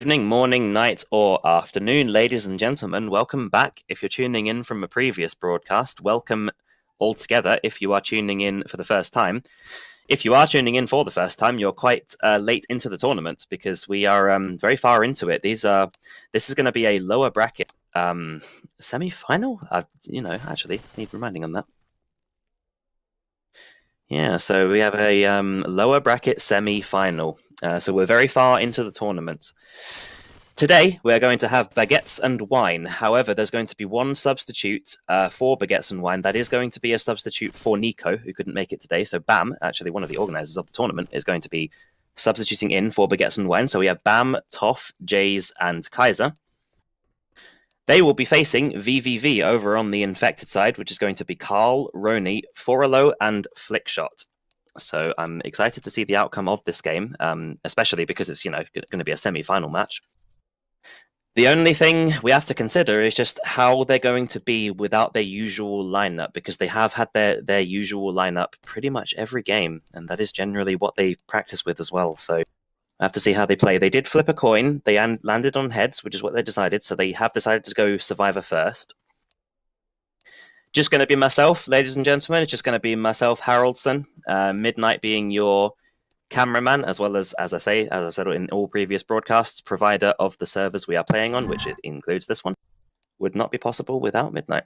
Evening, morning, night, or afternoon, ladies and gentlemen. Welcome back. If you're tuning in from a previous broadcast, welcome altogether if you are tuning in for the first time. If you are tuning in for the first time, you're quite late into the tournament because we are very far into it. This is going to be a lower bracket semi-final. Actually, need reminding on that. Yeah, so we have a lower bracket semi-final. So we're very far into the tournament. Today, we're going to have baguettes and wine. However, there's going to be one substitute for baguettes and wine. That is going to be a substitute for Nico, who couldn't make it today. So Bam, actually one of the organisers of the tournament, is going to be substituting in for baguettes and wine. So we have Bam, Toff, Jays, and Kaiser. They will be facing VVV over on the infected side, which is going to be Carl, Roni, Forelo, and Flickshot. So I'm excited to see the outcome of this game, especially because it's going to be a semi-final match. The only thing we have to consider is just how they're going to be without their usual lineup, because they have had their usual lineup pretty much every game, and that is generally what they practice with as well. So I have to see how they play. They did flip a coin. They landed on heads, which is what they decided. So they have decided to go Survivor first. Just going to be myself, ladies and gentlemen. It's just going to be myself, Haroldson. Midnight being your cameraman, as well as I said in all previous broadcasts, provider of the servers we are playing on, which it includes this one. Would not be possible without Midnight.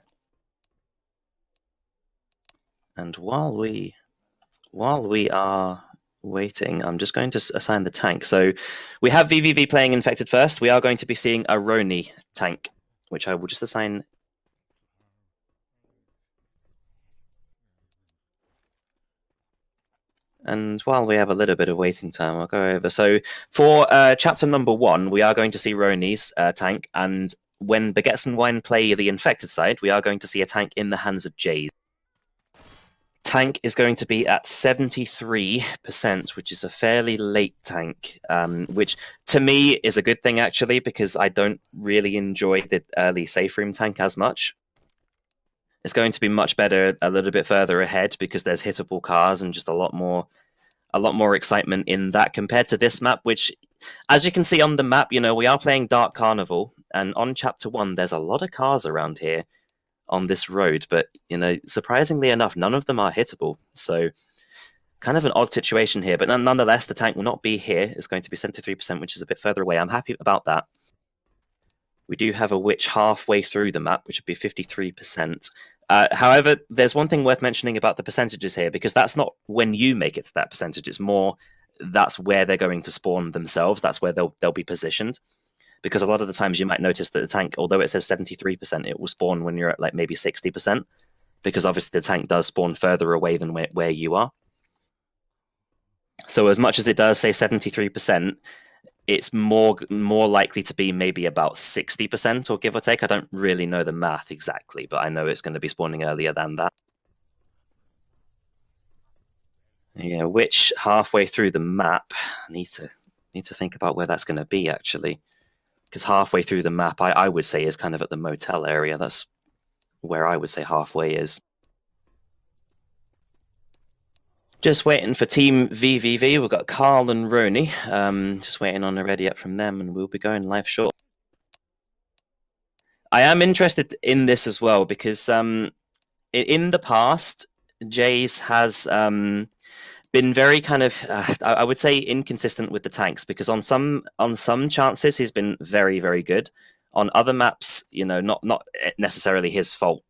And while we are waiting, I'm just going to assign the tank. So we have VVV playing infected first. We are going to be seeing a Roni tank, which I will just assign. And while we have a little bit of waiting time, I'll go over. So for chapter number 1, we are going to see Roni's tank, and when Baguettes and Wine play the infected side, we are going to see a tank in the hands of Jays. Tank is going to be at 73%, which is a fairly late tank, which to me is a good thing actually, because I don't really enjoy the early safe room tank as much. It's going to be much better a little bit further ahead because there's hittable cars and just a lot more excitement in that compared to this map, which, as you can see on the map, we are playing Dark Carnival, and on chapter 1 there's a lot of cars around here on this road, but surprisingly enough, none of them are hittable. So kind of an odd situation here, but nonetheless, the tank will not be here. It's going to be 73%, which is a bit further away. I'm happy about that. We do have a witch halfway through the map, which would be 53%. However, there's one thing worth mentioning about the percentages here, because that's not when you make it to that percentage. It's more that's where they're going to spawn themselves. That's where they'll be positioned. Because a lot of the times you might notice that the tank, although it says 73%, it will spawn when you're at like maybe 60%, because obviously the tank does spawn further away than where you are. So as much as it does say 73%, it's more likely to be maybe about 60% or give or take. I don't really know the math exactly, but I know it's going to be spawning earlier than that. Yeah, which halfway through the map, I need to think about where that's going to be actually, because halfway through the map, I would say is kind of at the motel area. That's where I would say halfway is. Just waiting for Team VVV. We've got Carl and Roni. Just waiting on a ready up from them, and we'll be going live short. I am interested in this as well because in the past, Jays has been very kind of, I would say, inconsistent with the tanks, because on some chances he's been very, very good. On other maps, not necessarily his fault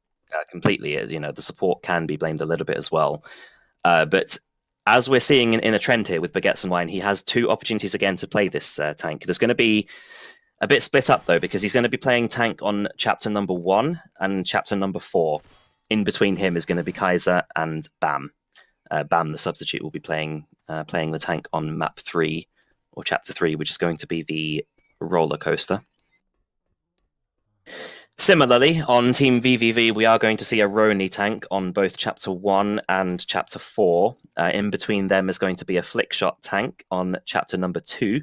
completely. The support can be blamed a little bit as well. But as we're seeing in a trend here with Baguettes and Wine, he has 2 opportunities again to play this tank. There's going to be a bit split up, though, because he's going to be playing tank on chapter number 1 and chapter number 4. In between him is going to be Kaiser and Bam. Bam, the substitute, will be playing the tank on map 3, or chapter 3, which is going to be the roller coaster. Similarly, on Team VVV, we are going to see a Roni tank on both Chapter 1 and Chapter 4. In between them is going to be a Flickshot tank on Chapter number 2.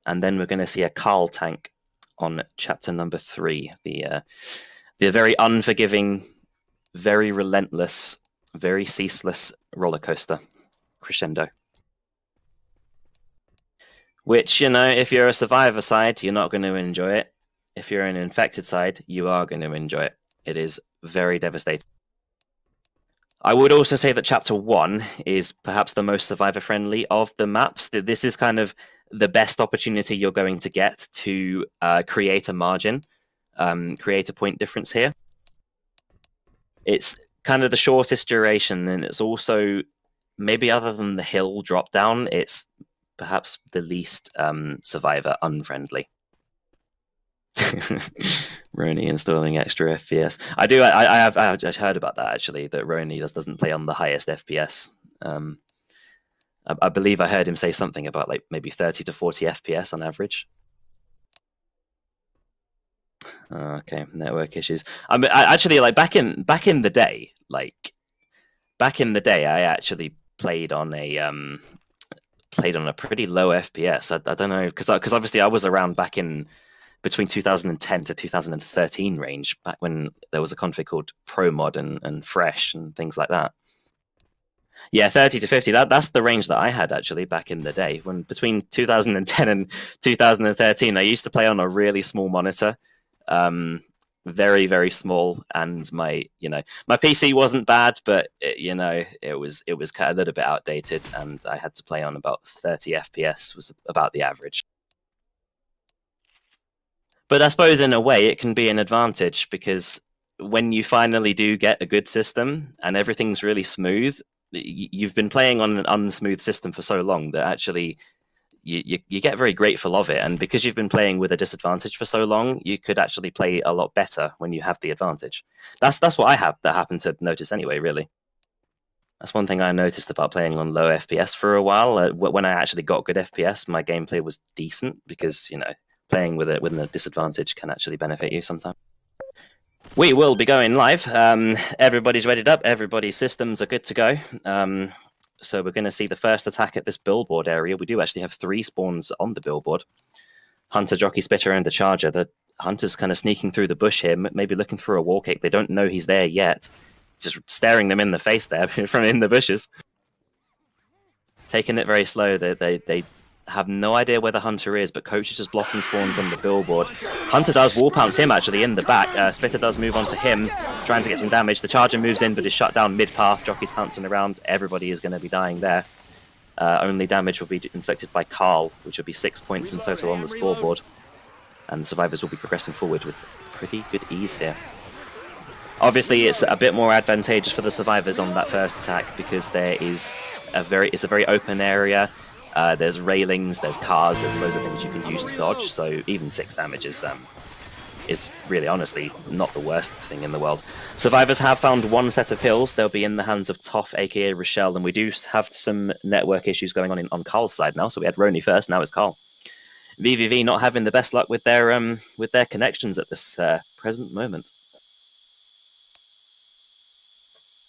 And then we're going to see a Carl tank on Chapter number 3. The very unforgiving, very relentless, very ceaseless roller coaster crescendo. Which, you know, if you're a survivor side, you're not going to enjoy it. If you're an infected side, you are going to enjoy it. It is very devastating. I would also say that Chapter 1 is perhaps the most survivor-friendly of the maps. This is kind of the best opportunity you're going to get to create a margin, create a point difference here. It's kind of the shortest duration, and it's also, maybe other than the hill drop down, it's perhaps the least survivor unfriendly. Roni installing extra FPS. I have heard about that actually. That Roni doesn't play on the highest FPS. I believe I heard him say something about like maybe 30 to 40 FPS on average. Okay, network issues. I mean, actually, like back in the day, I actually played on a pretty low FPS. I don't know, because obviously I was around back in between 2010 to 2013 range, back when there was a config called ProMod and Fresh and things like that. Yeah, 30 to 50. That's the range that I had actually back in the day. When between 2010 and 2013, I used to play on a really small monitor, very very small, and my PC wasn't bad, but it was kind of a little bit outdated, and I had to play on about 30 FPS was about the average. But I suppose in a way it can be an advantage, because when you finally do get a good system and everything's really smooth, you've been playing on an unsmooth system for so long that actually you get very grateful of it. And because you've been playing with a disadvantage for so long, you could actually play a lot better when you have the advantage. That's what I happened to notice anyway, really. That's one thing I noticed about playing on low FPS for a while. When I actually got good FPS, my gameplay was decent, because playing with a disadvantage can actually benefit you sometimes. We will be going live. Everybody's readied up. Everybody's systems are good to go. So we're going to see the first attack at this billboard area. We do actually have 3 spawns on the billboard. Hunter, Jockey, Spitter, and the Charger. The Hunter's kind of sneaking through the bush here, maybe looking for a wall kick. They don't know he's there yet. Just staring them in the face there from in the bushes. Taking it very slow. They have no idea where the Hunter is, but Coach is just blocking spawns on the billboard. Hunter does wall pounce him actually in the back. Spitter does move on to him, trying to get some damage. The Charger moves in, but is shut down mid-path. Jockey's pouncing around. Everybody is going to be dying there. Only damage will be inflicted by Carl, which will be 6 points in total on the scoreboard. And the survivors will be progressing forward with pretty good ease here. Obviously, it's a bit more advantageous for the survivors on that first attack, because it's a very open area. There's railings, there's cars, there's loads of things you can use to dodge, so even 6 damage is really honestly not the worst thing in the world. Survivors have found 1 set of pills. They'll be in the hands of Toff, aka Rochelle, and we do have some network issues going on Carl's side now. So we had Roni first, now it's Carl. VVV not having the best luck with their connections at this present moment.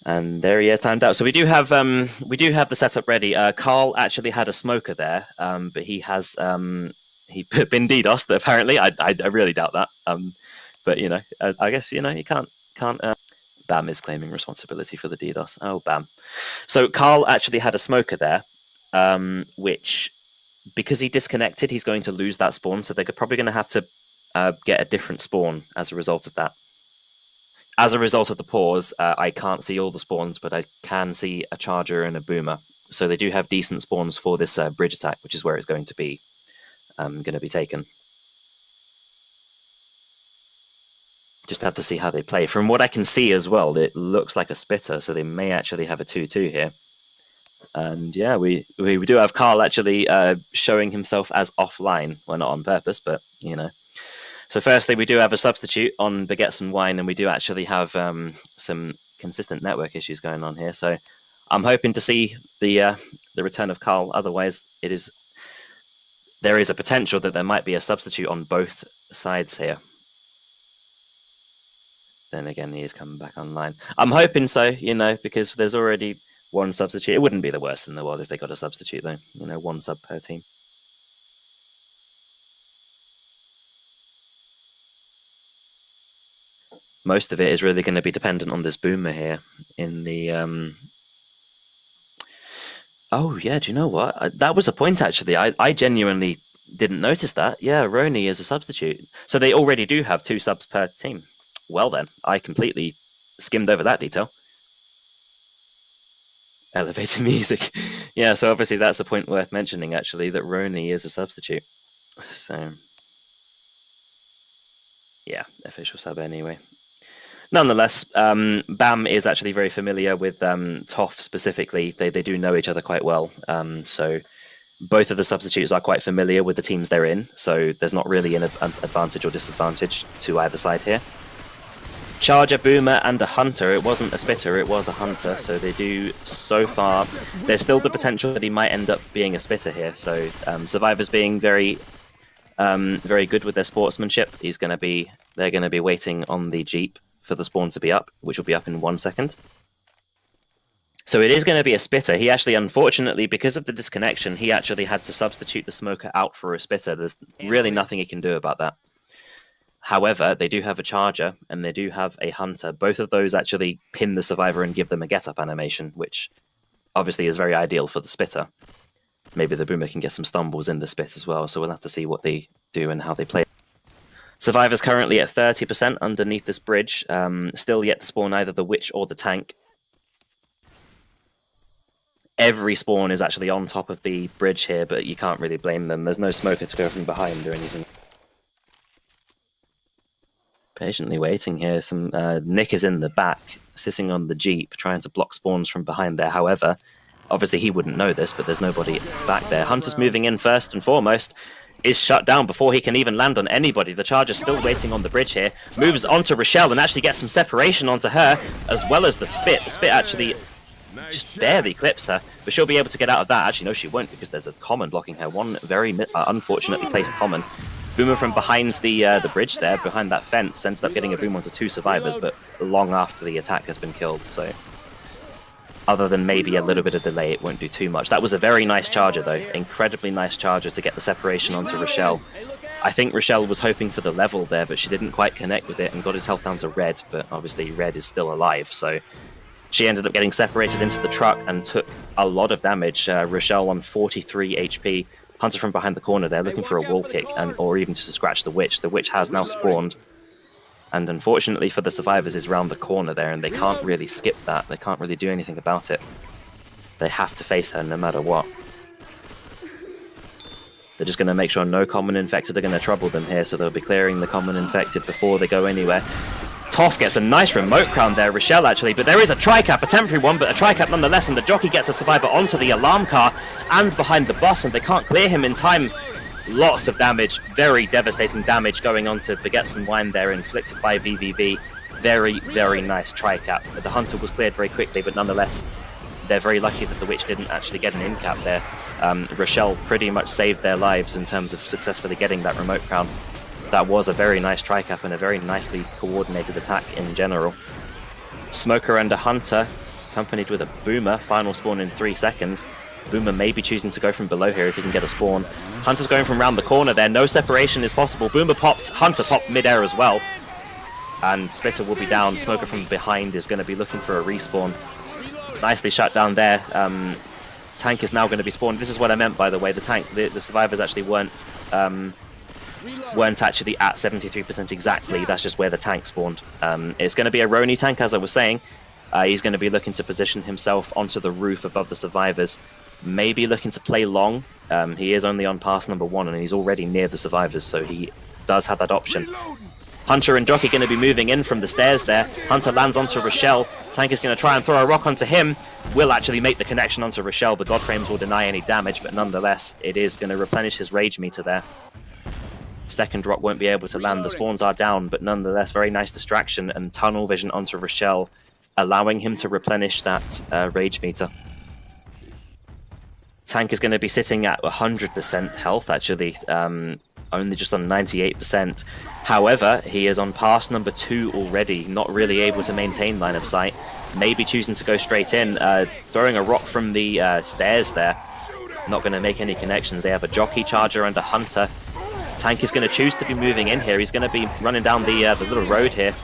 And there he is, timed out. So we do have the setup ready. Carl actually had a smoker there, but he has been DDoSed apparently. I really doubt that. But I guess you can't. Bam is claiming responsibility for the DDoS. Oh, Bam. So Carl actually had a smoker there, which, because he disconnected, he's going to lose that spawn. So they're probably going to have to get a different spawn as a result of that. As a result of the pause, I can't see all the spawns, but I can see a Charger and a Boomer. So they do have decent spawns for this bridge attack, which is where it's going to be taken. Just have to see how they play. From what I can see as well, it looks like a Spitter, so they may actually have a 2-2 here. And yeah, we do have Carl actually showing himself as offline. Well, not on purpose, but So firstly, we do have a substitute on Baguettes and Wine, and we do actually have some consistent network issues going on here. So I'm hoping to see the return of Carl. Otherwise, there is a potential that there might be a substitute on both sides here. Then again, he is coming back online. I'm hoping so, because there's already 1 substitute. It wouldn't be the worst in the world if they got a substitute, though. 1 sub per team. Most of it is really going to be dependent on this Boomer here in the... Oh, yeah, do you know what? That was a point, actually. I genuinely Didn't notice that. Yeah, Roni is a substitute. So they already do have 2 subs per team. Well then, I completely skimmed over that detail. Elevator music. Yeah, so obviously that's a point worth mentioning, actually, that Roni is a substitute. So, yeah, official sub anyway. Nonetheless, Bam is actually very familiar with Toff specifically. They do know each other quite well. So both of the substitutes are quite familiar with the teams they're in. So there's not really an advantage or disadvantage to either side here. Charger, Boomer, and a Hunter. It wasn't a Spitter, it was a Hunter. So they do, so far, there's still the potential that he might end up being a Spitter here. So Survivors being very good with their sportsmanship. They're going to be waiting on the Jeep for the spawn to be up, which will be up in 1 second. So it is going to be a Spitter. He actually, unfortunately, because of the disconnection, he actually had to substitute the Smoker out for a Spitter. There's really nothing he can do about that. However, they do have a Charger, and they do have a Hunter. Both of those actually pin the Survivor and give them a get-up animation, which obviously is very ideal for the Spitter. Maybe the Boomer can get some stumbles in the Spit as well, so we'll have to see what they do and how they play. Survivors currently at 30% underneath this bridge. Still yet to spawn either the Witch or the Tank. Every spawn is actually on top of the bridge here, but you can't really blame them. There's no Smoker to go from behind or anything. Patiently waiting here. Nick is in the back, sitting on the Jeep, trying to block spawns from behind there. However, obviously he wouldn't know this, but there's nobody back there. Hunter's moving in first and foremost. Is shut down before he can even land on anybody. The Charger's still waiting on the bridge here. Moves onto Rochelle and actually gets some separation onto her, as well as the Spit. The Spit actually just barely clips her, but she'll be able to get out of that. Actually, no, she won't, because there's a common blocking her. One very unfortunately placed common. Boomer from behind the bridge there, behind that fence, ended up getting a boom onto 2 survivors, but long after the attack has been killed, so other than maybe a little bit of delay, it won't do too much. That was a very nice Charger, though. Incredibly nice Charger to get the separation onto Rochelle. I think Rochelle was hoping for the level there, but she didn't quite connect with it and got his health down to Red, but obviously Red is still alive, so she ended up getting separated into the truck and took a lot of damage. Rochelle on 43 HP. Hunter from behind the corner there, looking for a wall kick, or even just to scratch the Witch. The Witch has now spawned. And unfortunately for the Survivors is round the corner there, and they can't really skip that. They can't really do anything about it. They have to face her no matter what. They're just going to make sure no common infected are going to trouble them here, so they'll be clearing the common infected before they go anywhere. Toff gets a nice remote crown there, Rochelle actually, but there is a tri-cap, a temporary one, but a tri-cap nonetheless, and the jockey gets a Survivor onto the alarm car and behind the bus, and they can't clear him in time. Lots of damage, very devastating damage going on to Baguettes and Wine there, inflicted by VVV. Very, very nice tri-cap. The Hunter was cleared very quickly, but nonetheless, they're very lucky that the Witch didn't actually get an in-cap there. Rochelle pretty much saved their lives in terms of successfully getting that remote crown. That was a very nice tri-cap and a very nicely coordinated attack in general. Smoker and a Hunter, accompanied with a Boomer, final spawn in 3 seconds. Boomer may be choosing to go from below here if he can get a spawn. Hunter's going from around the corner there, no separation is possible. Boomer popped, Hunter popped mid-air as well. And Spitter will be down, Smoker from behind is going to be looking for a respawn. Nicely shut down there. Tank is now going to be spawned. This is what I meant, by the way. The Survivors actually weren't actually at 73% exactly. That's just where the tank spawned. It's going to be a Roni tank, as I was saying. He's going to be looking to position himself onto the roof above the Survivors. Maybe looking to play long. He is only on pass number 1, and he's already near the Survivors, so he does have that option. Hunter and Jockey going to be moving in from the stairs there. Hunter lands onto Rochelle. Tank is going to try and throw a rock onto him. Will actually make the connection onto Rochelle, but Godframes will deny any damage, but nonetheless, it is going to replenish his rage meter there. Second rock won't be able to land. The spawns are down, but nonetheless, very nice distraction and tunnel vision onto Rochelle, allowing him to replenish that rage meter. Tank is going to be sitting at 100% health, actually, only just on 98%. However, he is on pass number 2 already, not really able to maintain line of sight. Maybe choosing to go straight in, throwing a rock from the stairs there. Not going to make any connections. They have a Jockey, Charger, and a Hunter. Tank is going to choose to be moving in here. He's going to be running down the little road here.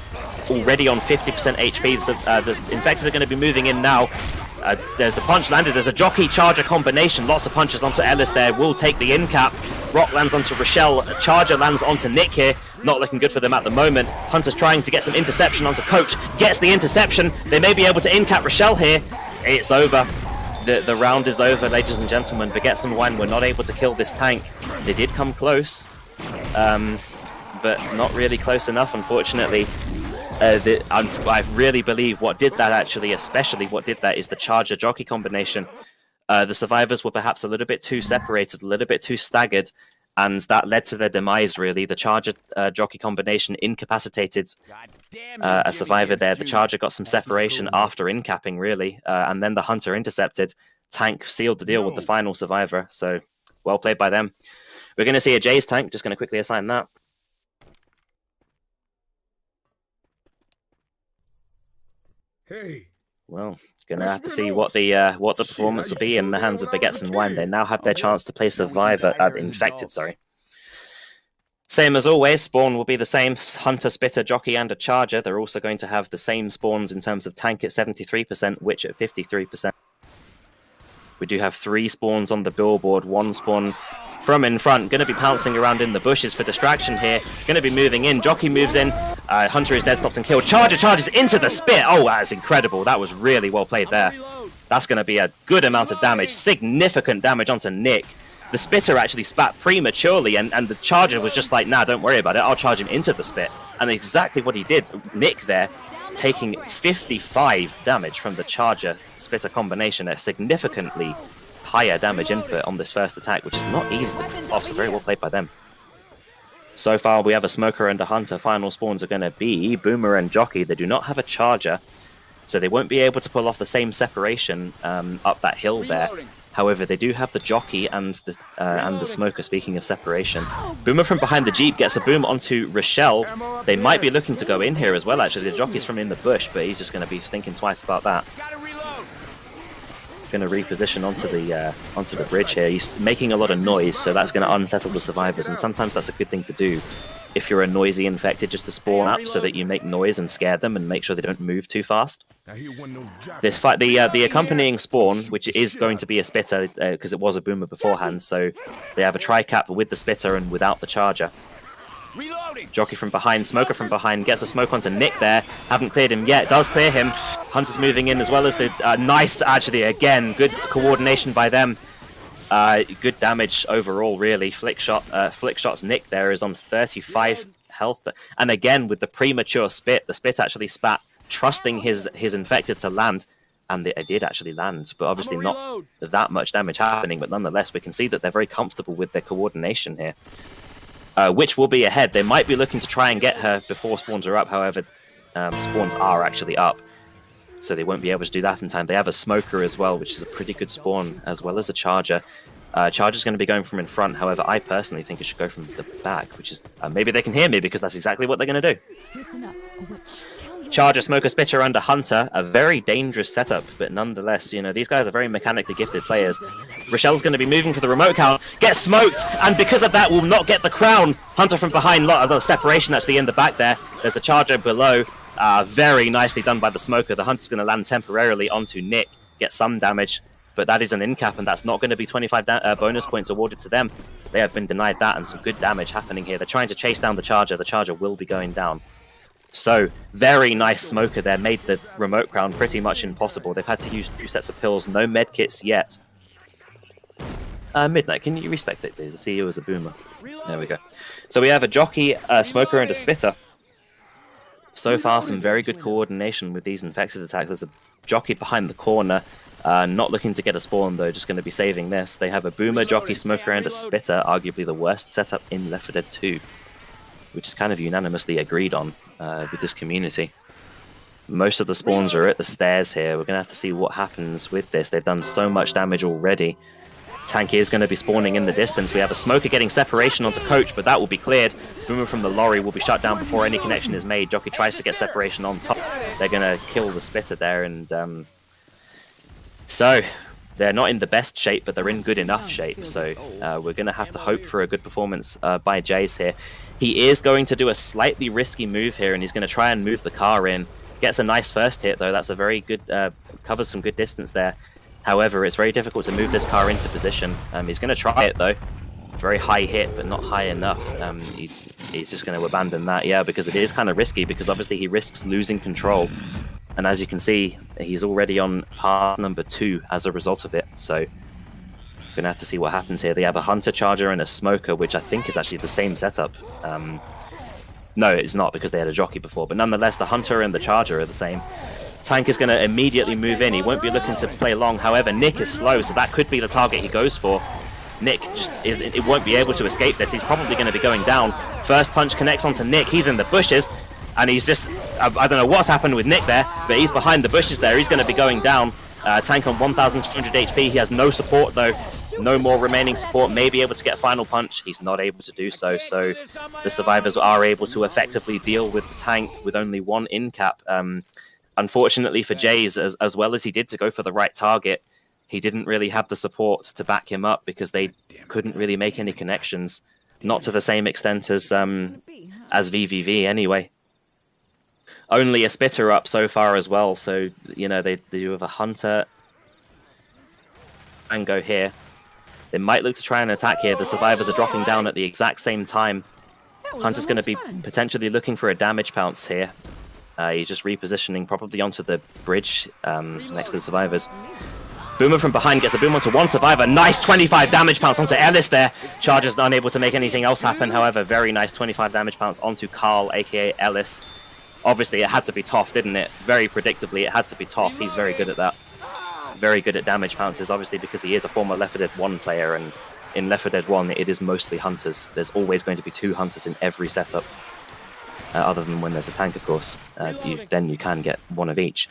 Already on 50% HP, so the Infected are going to be moving in now. There's a punch landed. There's a jockey charger combination. Lots of punches onto Ellis there. Will take the in cap. Rock lands onto Rochelle. Charger lands onto Nick here. Not looking good for them at the moment. Hunter's trying to get some interception onto Coach. Gets the interception. They may be able to in cap Rochelle here. It's over. The round is over, ladies and gentlemen. Baguettes and Wine were not able to kill this tank. They did come close, but not really close enough, unfortunately. I really believe what did that, actually, especially what did that, is the charger jockey combination. The survivors were perhaps a little bit too separated, a little bit too staggered, and that led to their demise, really. The charger jockey combination incapacitated a survivor there. The charger got some separation after incapping, really, and then the hunter intercepted. Tank sealed the deal with the final survivor, so well played by them. We're going to see a Jay's tank, just going to quickly assign that. Hey. Well, gonna have to see what the performance will be in the hands of Baguettes and Wine. They now have their chance to play survivor, infected. Sorry. Same as always, spawn will be the same: hunter, spitter, jockey, and a charger. They're also going to have the same spawns in terms of tank at 73%, witch at 53%. We do have 3 spawns on the billboard. 1 spawn from in front, going to be pouncing around in the bushes for distraction here. Going to be moving in. Jockey moves in. Hunter is dead, stopped and killed. Charger charges into the spit. Oh, that is incredible. That was really well played there. That's going to be a good amount of damage. Significant damage onto Nick. The spitter actually spat prematurely, and the charger was just like, nah, don't worry about it. I'll charge him into the spit. And exactly what he did. Nick there, taking 55 damage from the charger spitter combination. A significantly higher damage input on this first attack, which is not easy to pull off, so very well played by them. So far, we have a smoker and a hunter. Final spawns are going to be Boomer and Jockey. They do not have a charger, so they won't be able to pull off the same separation up that hill there. However, they do have the Jockey and the smoker, speaking of separation. Boomer from behind the Jeep gets a boom onto Rochelle. They might be looking to go in here as well, actually. The Jockey's from in the bush, but he's just going to be thinking twice about that. Going to reposition onto the bridge here. He's making a lot of noise, so that's going to unsettle the survivors, and sometimes that's a good thing to do if you're a noisy infected, just to spawn up so that you make noise and scare them and make sure they don't move too fast. This fight, the accompanying spawn, which is going to be a spitter because it was a boomer beforehand, so they have a tri-cap with the spitter and without the charger. Jockey from behind, smoker from behind, gets a smoke onto Nick there. Haven't cleared him yet, does clear him. Hunter's moving in as well as the nice, actually, again, good coordination by them. Good damage overall, really. Flick shots Nick there is on 35 health. And again, with the premature spit, the spit actually spat, trusting his infected to land. And it did actually land, but obviously not that much damage happening. But nonetheless, we can see that they're very comfortable with their coordination here. Which will be ahead. They might be looking to try and get her before spawns are up. However, spawns are actually up, so they won't be able to do that in time. They have a smoker as well, which is a pretty good spawn, as well as a charger. Charger's going to be going from in front. However, I personally think it should go from the back, which is... maybe they can hear me, because that's exactly what they're going to do. Charger, smoker, spitter, and a hunter. A very dangerous setup, but nonetheless, you know, these guys are very mechanically gifted players. Rochelle's going to be moving for the remote count, gets smoked, and because of that will not get the crown. Hunter from behind, lot of separation actually in the back there. There's a charger below. Very nicely done by the smoker. The hunter's going to land temporarily onto Nick, get some damage, but that is an in cap, and that's not going to be 25 bonus points awarded to them. They have been denied that, and some good damage happening here. They're trying to chase down the charger. The charger will be going down. So, very nice smoker there, made the remote crown pretty much impossible. They've had to use 2 sets of pills, no medkits yet. Midnight, can you respect it, please? I see you as a boomer. There we go. So we have a jockey, a smoker, and a spitter. So far, some very good coordination with these infected attacks. There's a jockey behind the corner, not looking to get a spawn, though, just going to be saving this. They have a boomer, jockey, smoker, and a spitter, arguably the worst setup in Left 4 Dead 2. Which is kind of unanimously agreed on with this community. Most of the spawns are at the stairs here. We're going to have to see what happens with this. They've done so much damage already. Tank is going to be spawning in the distance. We have a smoker getting separation onto Coach, but that will be cleared. Boomer from the lorry will be shut down before any connection is made. Jockey tries to get separation on top. They're going to kill the spitter there, and so they're not in the best shape, but they're in good enough shape. So we're going to have to hope for a good performance by Jace here. He is going to do a slightly risky move here, and he's going to try and move the car in. Gets a nice first hit, though. That's a very good, covers some good distance there. However, it's very difficult to move this car into position. He's going to try it, though. Very high hit, but not high enough. He's just going to abandon that, yeah, because it is kind of risky, because obviously he risks losing control. And as you can see, he's already on path number 2 as a result of it. So we're going to have to see what happens here. They have a Hunter Charger and a Smoker, which I think is actually the same setup. No, it's not, because they had a jockey before. But nonetheless, the Hunter and the Charger are the same. Tank is going to immediately move in. He won't be looking to play long. However, Nick is slow, so that could be the target he goes for. Nick it won't be able to escape this. He's probably going to be going down. First punch connects onto Nick. He's in the bushes, and he's just... I don't know what's happened with Nick there, but he's behind the bushes there. He's going to be going down. Tank on 1,200 HP. He has no support, though. No more remaining support. May be able to get final punch. He's not able to do so. So the survivors are able to effectively deal with the Tank with only 1 in cap. Unfortunately for Jays, as well as he did to go for the right target, he didn't really have the support to back him up, because they couldn't really make any connections. Not to the same extent as VVV anyway. Only a Spitter up so far as well. So, you know, they do have a Hunter and go here. They might look to try and attack here. The survivors are dropping down at the exact same time. Hunter's going to be potentially looking for a damage pounce here. He's just repositioning probably onto the bridge next to the survivors. Boomer from behind gets a boom onto one survivor. Nice 25 damage pounce onto Ellis there. Charger's unable to make anything else happen. However, very nice 25 damage pounce onto Carl, aka Ellis. Obviously, it had to be Toff, didn't it? Very predictably, it had to be Toff. He's very good at that. Very good at damage pounces, obviously, because he is a former Left 4 Dead 1 player, and in Left 4 Dead 1, it is mostly Hunters. There's always going to be 2 Hunters in every setup, other than when there's a tank, of course. Then you can get 1 of each.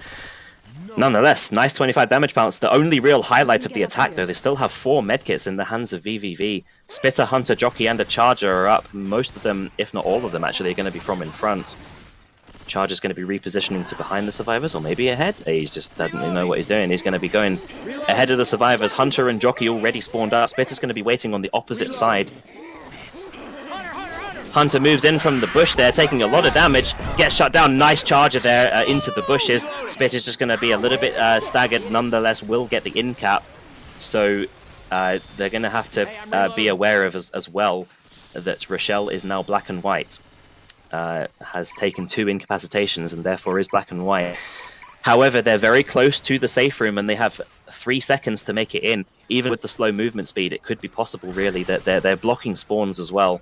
Nonetheless, nice 25 damage pounce. The only real highlight of the attack, though, they still have 4 medkits in the hands of VVV. Spitter, Hunter, Jockey, and a Charger are up. Most of them, if not all of them, actually, are going to be from in front. Charger's going to be repositioning to behind the survivors, or maybe ahead. He's just doesn't really know what he's doing. He's going to be going ahead of the survivors. Hunter and Jockey already spawned up. Spitter's going to be waiting on the opposite side. Hunter moves in from the bush there, taking a lot of damage. Gets shut down. Nice Charger there into the bushes. Spitter's just going to be a little bit staggered. Nonetheless, will get the in cap. So they're going to have to be aware of as well that Rochelle is now black and white. Has taken 2 incapacitations and therefore is black and white. However, they're very close to the safe room and they have 3 seconds to make it in. Even with the slow movement speed, it could be possible, really, that they're blocking spawns as well.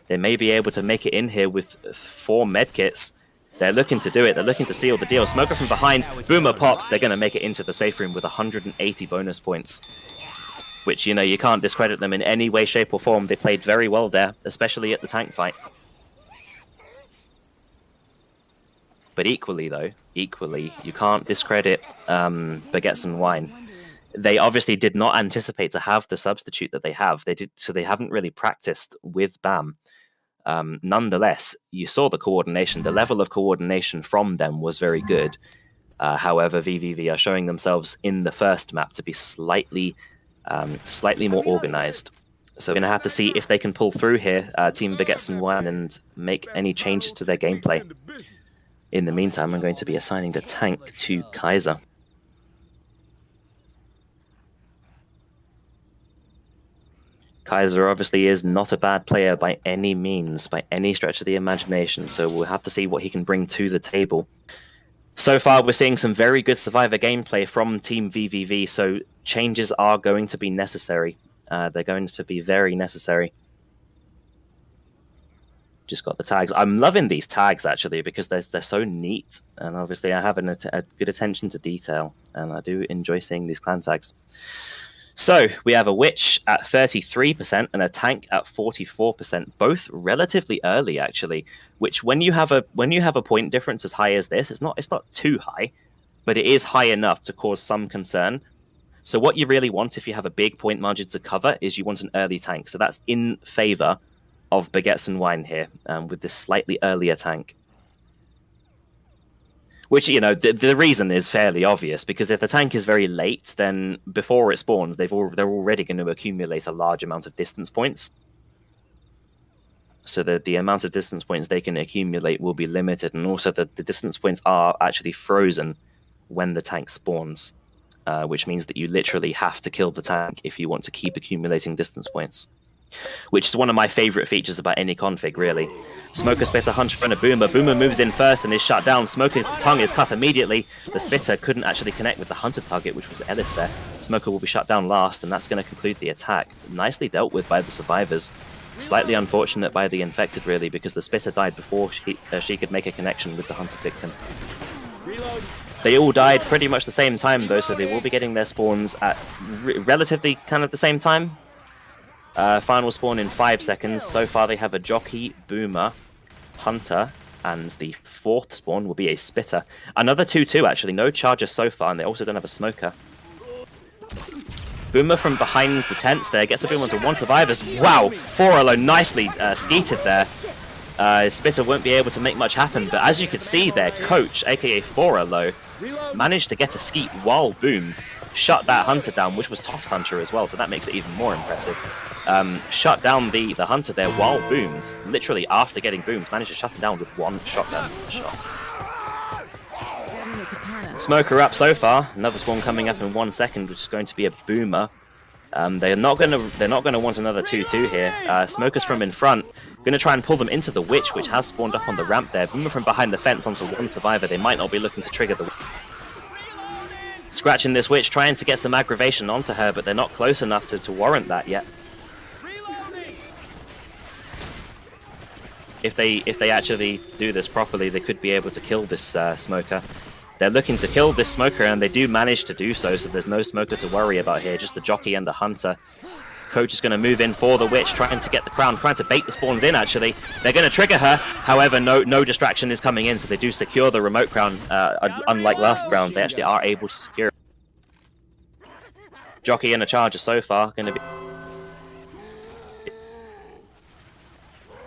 They may be able to make it in here with 4 medkits. They're looking to do it. They're looking to seal the deal. Smoker from behind. Boomer pops. They're going to make it into the safe room with 180 bonus points. Which, you know, you can't discredit them in any way, shape or form. They played very well there, especially at the tank fight. But equally, you can't discredit Baguettes and Wine. They obviously did not anticipate to have the substitute that they have. So they haven't really practiced with BAM. Nonetheless, you saw the coordination. The level of coordination from them was very good. However, VVV are showing themselves in the first map to be slightly more organized. So we're going to have to see if they can pull through here, Team Baguettes and Wine, and make any changes to their gameplay. In the meantime, I'm going to be assigning the tank to Kaiser. Kaiser obviously is not a bad player by any means, by any stretch of the imagination, so we'll have to see what he can bring to the table. So far, we're seeing some very good Survivor gameplay from Team VVV, so changes are going to be necessary. They're going to be very necessary. Just got the tags. I'm loving these tags, actually, because they're so neat, and obviously I have a good attention to detail, and I do enjoy seeing these clan tags. So we have a witch at 33% and a tank at 44%, both relatively early, actually. Which, when you have a point difference as high as this, it's not too high, but it is high enough to cause some concern. So what you really want, if you have a big point margin to cover, is you want an early tank. So that's in favor of Baguettes and Wine here, with this slightly earlier tank. Which, you know, the reason is fairly obvious, because if the tank is very late, then before it spawns, they're already going to accumulate a large amount of distance points. so that the amount of distance points they can accumulate will be limited, and also the distance points are actually frozen when the tank spawns, which means that you literally have to kill the tank if you want to keep accumulating distance points, which is one of my favorite features about any config, really. Smoker, Spitter, Hunter, and a Boomer. Boomer moves in first and is shut down. Smoker's tongue is cut immediately. The Spitter couldn't actually connect with the Hunter target, which was Ellis there. Smoker will be shut down last, and that's going to conclude the attack. Nicely dealt with by the survivors. Slightly unfortunate by the Infected, really, because the Spitter died before she could make a connection with the Hunter victim. They all died pretty much the same time, though, so they will be getting their spawns at relatively kind of the same time. Final spawn in 5 seconds. So far they have a Jockey, Boomer, Hunter, and the 4th spawn will be a Spitter. Another 2-2 actually, no Charger so far, and they also don't have a Smoker. Boomer from behind the tents there gets a boom onto 1 survivors. Wow, 4-0 nicely skeeted there. Spitter won't be able to make much happen, but as you could see there, Coach, aka 4-0, managed to get a skeet while boomed. Shut that Hunter down, which was Toff's Hunter as well, so that makes it even more impressive. Shut down the Hunter there while boomed. Literally after getting boomed, managed to shut him down with 1 shotgun shot. Smoker up so far. Another spawn coming up in 1 second, which is going to be a Boomer. They're not gonna want another 2-2 here. Smoker's from in front. Gonna try and pull them into the Witch, which has spawned up on the ramp there. Boomer from behind the fence onto 1 survivor. They might not be looking to trigger the Scratching this Witch, trying to get some aggravation onto her, but they're not close enough to warrant that yet. If they actually do this properly, they could be able to kill this Smoker. They're looking to kill this Smoker, and they do manage to do so, so there's no Smoker to worry about here, just the Jockey and the Hunter. Coach is going to move in for the Witch, trying to get the crown, trying to bait the spawns in, actually. They're going to trigger her, however, no distraction is coming in, so they do secure the remote crown. Unlike last round, they actually are able to secure it. Jockey and a Charger so far, going to be...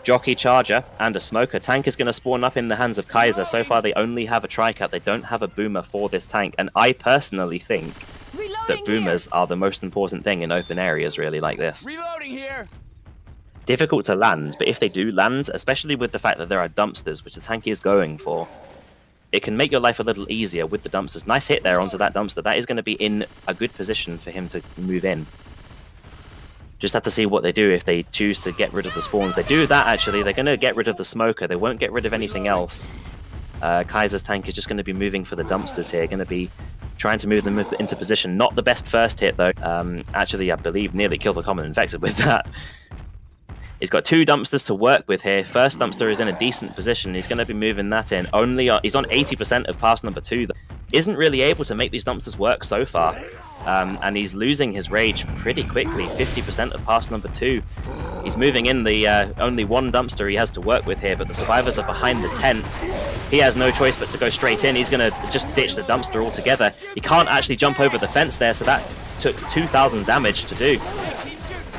Jockey, Charger, and a Smoker. Tank is going to spawn up in the hands of Kaiser. So far, they only have a Tricat. They don't have a Boomer for this tank, and I personally think that Boomers are the most important thing in open areas, really, like this. Reloading here. Difficult to land, but if they do land, especially with the fact that there are dumpsters, which the tank is going for, it can make your life a little easier with the dumpsters. Nice hit there onto that dumpster. That is going to be in a good position for him to move in. Just have to see what they do if they choose to get rid of the spawns. They do that, actually. They're going to get rid of the Smoker. They won't get rid of anything else. Kaiser's tank is just going to be moving for the dumpsters here. Going to be trying to move them into position. Not the best first hit, though. Actually, I believe nearly killed the Common Infected with that. He's got 2 dumpsters to work with here. First dumpster is in a decent position. He's going to be moving that in. He's on 80% of pass number 2. Isn't really able to make these dumpsters work so far. And he's losing his rage pretty quickly. 50% of pass number 2. He's moving in the only 1 dumpster he has to work with here, but the survivors are behind the tent. He has no choice but to go straight in. He's going to just ditch the dumpster altogether. He can't actually jump over the fence there, so that took 2,000 damage to do.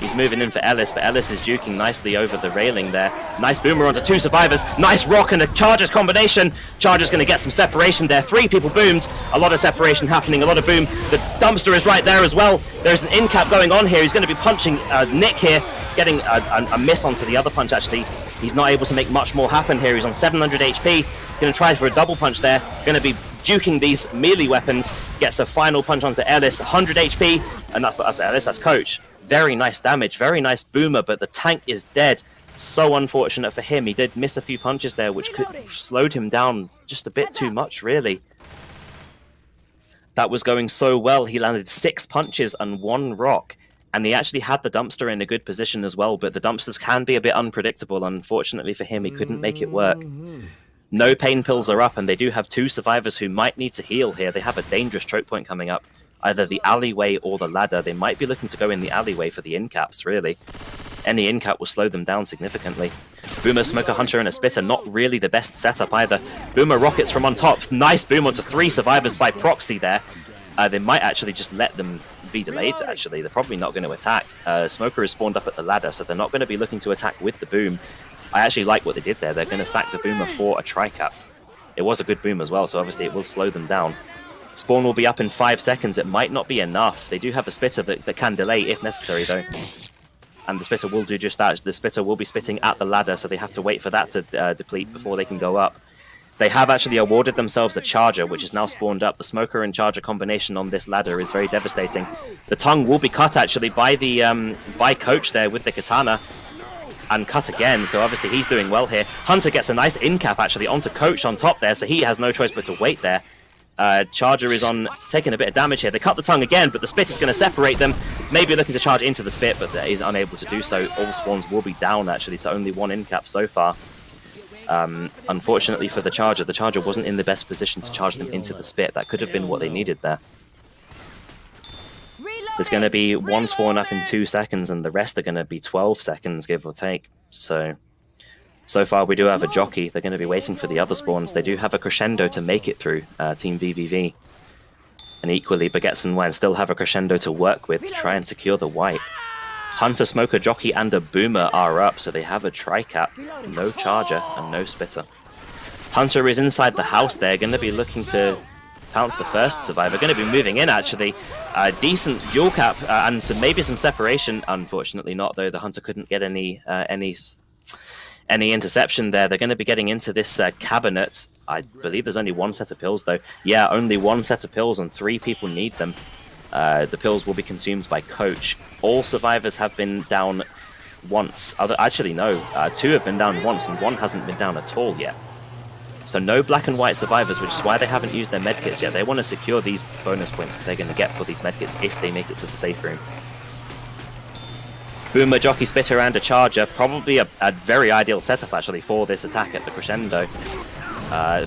He's moving in for Ellis, but Ellis is juking nicely over the railing there. Nice Boomer onto 2 survivors. Nice rock and a Charger's combination. Charger's going to get some separation there. 3 people boomed. A lot of separation happening, a lot of boom. The dumpster is right there as well. There's an in-cap going on here. He's going to be punching Nick here, getting a miss onto the other punch, actually. He's not able to make much more happen here. He's on 700 HP. Going to try for a double punch there. Going to be juking these melee weapons. Gets a final punch onto Ellis. 100 HP. And that's Ellis, that's Coach. Very nice damage, very nice Boomer, but the tank is dead. So unfortunate for him. He did miss a few punches there, which slowed him down just a bit too much, really. That was going so well. He landed 6 punches and 1 rock, and he actually had the dumpster in a good position as well, but the dumpsters can be a bit unpredictable. Unfortunately for him, he couldn't make it work. No pain pills are up, and they do have 2 survivors who might need to heal here. They have a dangerous choke point coming up. Either the alleyway or the ladder. They might be looking to go in the alleyway for the in-caps, really. Any in-cap will slow them down significantly. Boomer, Smoker, Hunter, and a Spitter, not really the best setup either. Boomer rockets from on top. Nice boom onto 3 survivors by proxy there. They might actually just let them be delayed, actually. They're probably not going to attack. Smoker is spawned up at the ladder, so they're not going to be looking to attack with the boom. I actually like what they did there. They're going to sack the Boomer for a tri-cap. It was a good boom as well, so obviously it will slow them down. Spawn will be up in 5 seconds. It might not be enough. They do have a Spitter that can delay if necessary, though. and the Spitter will do just that. The Spitter will be spitting at the ladder, so they have to wait for that to deplete before they can go up. They have actually awarded themselves a Charger, which is now spawned up. The Smoker and Charger combination on this ladder is very devastating. The tongue will be cut actually by the by Coach there with the Katana, and cut again, so obviously he's doing well here. Hunter gets a nice in-cap actually onto Coach on top there, so he has no choice but to wait there. Charger is on taking a bit of damage here. They cut the tongue again, but the Spit is going to separate them. Maybe looking to charge into the Spit, but is unable to do so. All spawns will be down actually, so only one in-cap so far. Unfortunately for the Charger wasn't in the best position to charge them into the Spit. That could have been what they needed there. There's going to be one spawn up in 2 seconds, and the rest are going to be 12 seconds, give or take. So far we do have a jockey. They're going to be waiting for the other spawns. They do have a Crescendo to make it through, Team VVV. And equally, Baguettes and Wine still have a Crescendo to work with to try and secure the wipe. Hunter, Smoker, Jockey, and a Boomer are up, so they have a tri-cap. No Charger and no Spitter. Hunter is inside the house there, going to be looking to pounce the first survivor. Going to be moving in, actually. Decent dual cap and maybe some separation. Unfortunately not, though. The Hunter couldn't get any interception there. They're going to be getting into this cabinet. I believe there's only one set of pills, though. Yeah, only one set of pills, and 3 people need them. The pills will be consumed by Coach. All survivors have been down once. Actually, no. 2 have been down once, and 1 hasn't been down at all yet. So no black and white survivors, which is why they haven't used their medkits yet. They want to secure these bonus points that they're going to get for these medkits if they make it to the safe room. Boomer, Jockey, Spitter, and a Charger. Probably a very ideal setup, actually, for this attack at the Crescendo.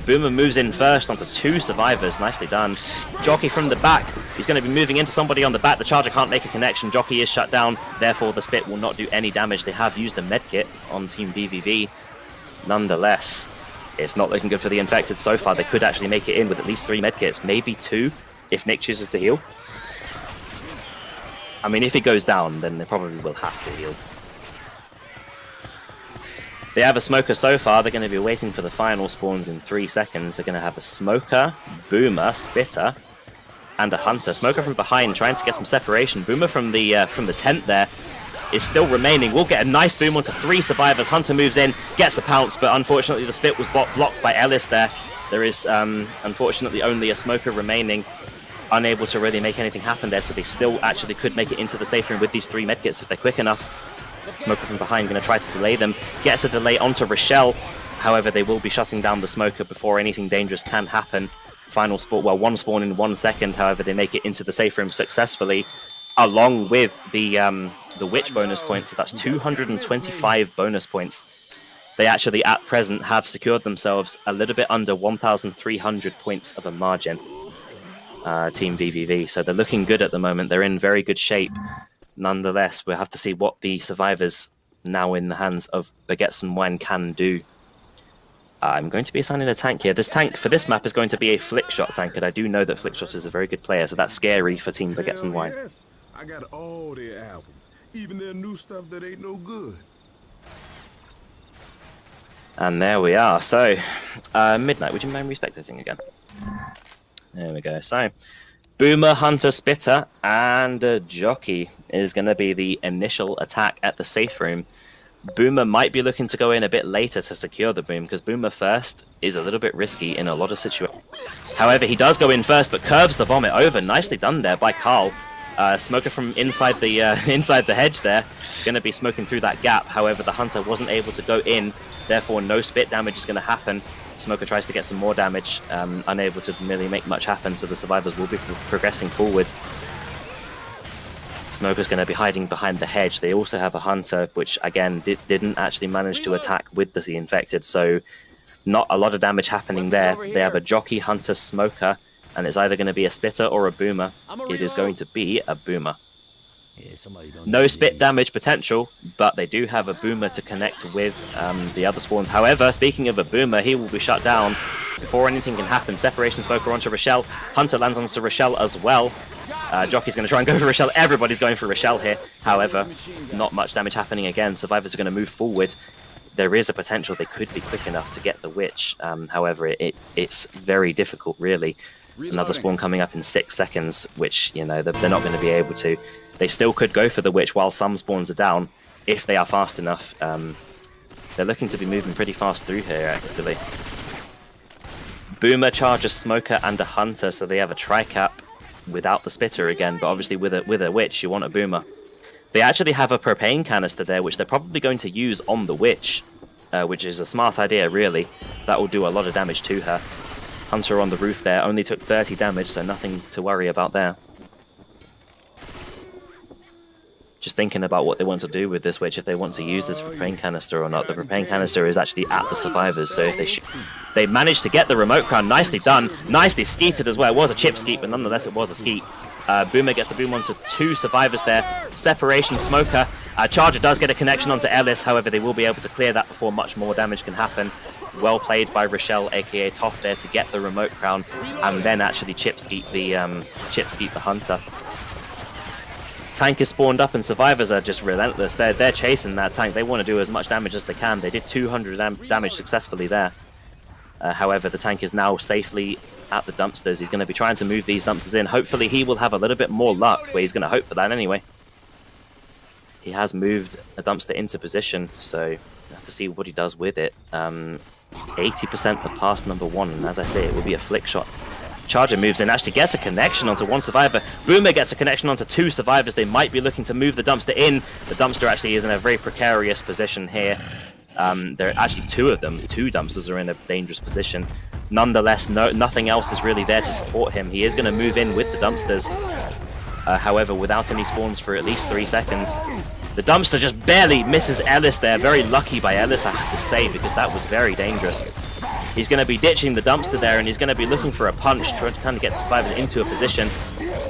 Boomer moves in first onto 2 survivors. Nicely done. Jockey from the back. He's going to be moving into somebody on the back. The Charger can't make a connection. Jockey is shut down. Therefore, the Spit will not do any damage. They have used the medkit on Team VVV. Nonetheless, it's not looking good for the Infected so far. They could actually make it in with at least 3 medkits. Maybe 2 if Nick chooses to heal. I mean, if he goes down, then they probably will have to heal. They have a Smoker so far. They're going to be waiting for the final spawns in 3 seconds. They're going to have a Smoker, Boomer, Spitter, and a Hunter. Smoker from behind, trying to get some separation. Boomer from the tent there is still remaining. We'll get a nice boom onto 3 survivors. Hunter moves in, gets a pounce, but unfortunately the Spit was blocked by Ellis there. There is unfortunately only a Smoker remaining, unable to really make anything happen there, so they still actually could make it into the safe room with these 3 medkits if they're quick enough. Smoker from behind going to try to delay them. Gets a delay onto Rochelle. However, they will be shutting down the Smoker before anything dangerous can happen. Final spawn, well, 1 spawn in 1 second. However, they make it into the safe room successfully, along with the Witch bonus points. So that's 225 bonus points. They actually, at present, have secured themselves a little bit under 1,300 points of a margin. Team VVV. So they're looking good at the moment. They're in very good shape. Nonetheless, we'll have to see what the survivors now in the hands of Baguettes and Wine can do. I'm going to be assigning a tank here. This tank for this map is going to be a Flickshot tank, and I do know that Flickshot is a very good player, so that's scary for Team Baguettes and Wine. Yes. I got all their albums, even their new stuff that ain't no good. And there we are. So, Midnight, would you mind respectating again? There we go. So, Boomer, Hunter, Spitter, and Jockey is going to be the initial attack at the safe room. Boomer might be looking to go in a bit later to secure the boom, because Boomer first is a little bit risky in a lot of situations. However, he does go in first, but curves the vomit over. Nicely done there by Carl. Smoker from inside the hedge there, going to be smoking through that gap. However, the Hunter wasn't able to go in, therefore no Spit damage is going to happen. Smoker tries to get some more damage, unable to really make much happen, so the survivors will be progressing forward. Smoker's going to be hiding behind the hedge. They also have a Hunter, which again didn't actually manage to attack with the Infected, so not a lot of damage happening there. They have a Jockey, Hunter, Smoker, and it's either going to be a Spitter or a Boomer. It is going to be a Boomer. No Spit damage potential, but they do have a Boomer to connect with the other spawns. However, speaking of a Boomer, he will be shut down before anything can happen. Separation Smoker onto Rochelle. Hunter lands onto Rochelle as well. Jockey's going to try and go for Rochelle. Everybody's going for Rochelle here. However, not much damage happening again. Survivors are going to move forward. There is a potential they could be quick enough to get the Witch. However, it's very difficult, really. Another spawn coming up in 6 seconds, which, you know, they're not going to be able to. They still could go for the Witch while some spawns are down. if they are fast enough. They're looking to be moving pretty fast through here, actually. Boomer, Charger, Smoker, and a Hunter, so they have a tri-cap without the Spitter again, but obviously with a Witch, you want a Boomer. They actually have a propane canister there, which they're probably going to use on the Witch, which is a smart idea, really. That will do a lot of damage to her. Hunter on the roof there only took 30 damage, so nothing to worry about there. Just thinking about what they want to do with this Witch, if they want to use this propane canister or not. The propane canister is actually at the survivors, so if they managed to get the remote crown. Nicely done, nicely skeeted as well. It was a chip skeet, but nonetheless it was a skeet. Boomer gets the boom onto 2 survivors there. Separation, Smoker. Charger does get a connection onto Ellis, however they will be able to clear that before much more damage can happen. Well played by Rochelle, aka Toph, there to get the remote crown and then actually chip skeet the Hunter. Tank is spawned up and survivors are just relentless. They're chasing that tank. They want to do as much damage as they can. They did 200 damage successfully there. However, the tank is now safely at the dumpsters. He's going to be trying to move these dumpsters in. Hopefully he will have a little bit more luck, but he's going to hope for that anyway. He has moved a dumpster into position, so we'll have to see what he does with it. 80% of pass number 1, and as I say, it will be a flick shot. Charger moves in, actually gets a connection onto 1 survivor. Boomer gets a connection onto 2 survivors. They might be looking to move the dumpster in. The dumpster actually is in a very precarious position here. There are actually 2 of them. 2 dumpsters are in a dangerous position. Nonetheless, nothing else is really there to support him. He is going to move in with the dumpsters. However, without any spawns for at least 3 seconds. The dumpster just barely misses Ellis there. Very lucky by Ellis, I have to say, because that was very dangerous. He's going to be ditching the dumpster there, and he's going to be looking for a punch, trying to kind of get survivors into a position,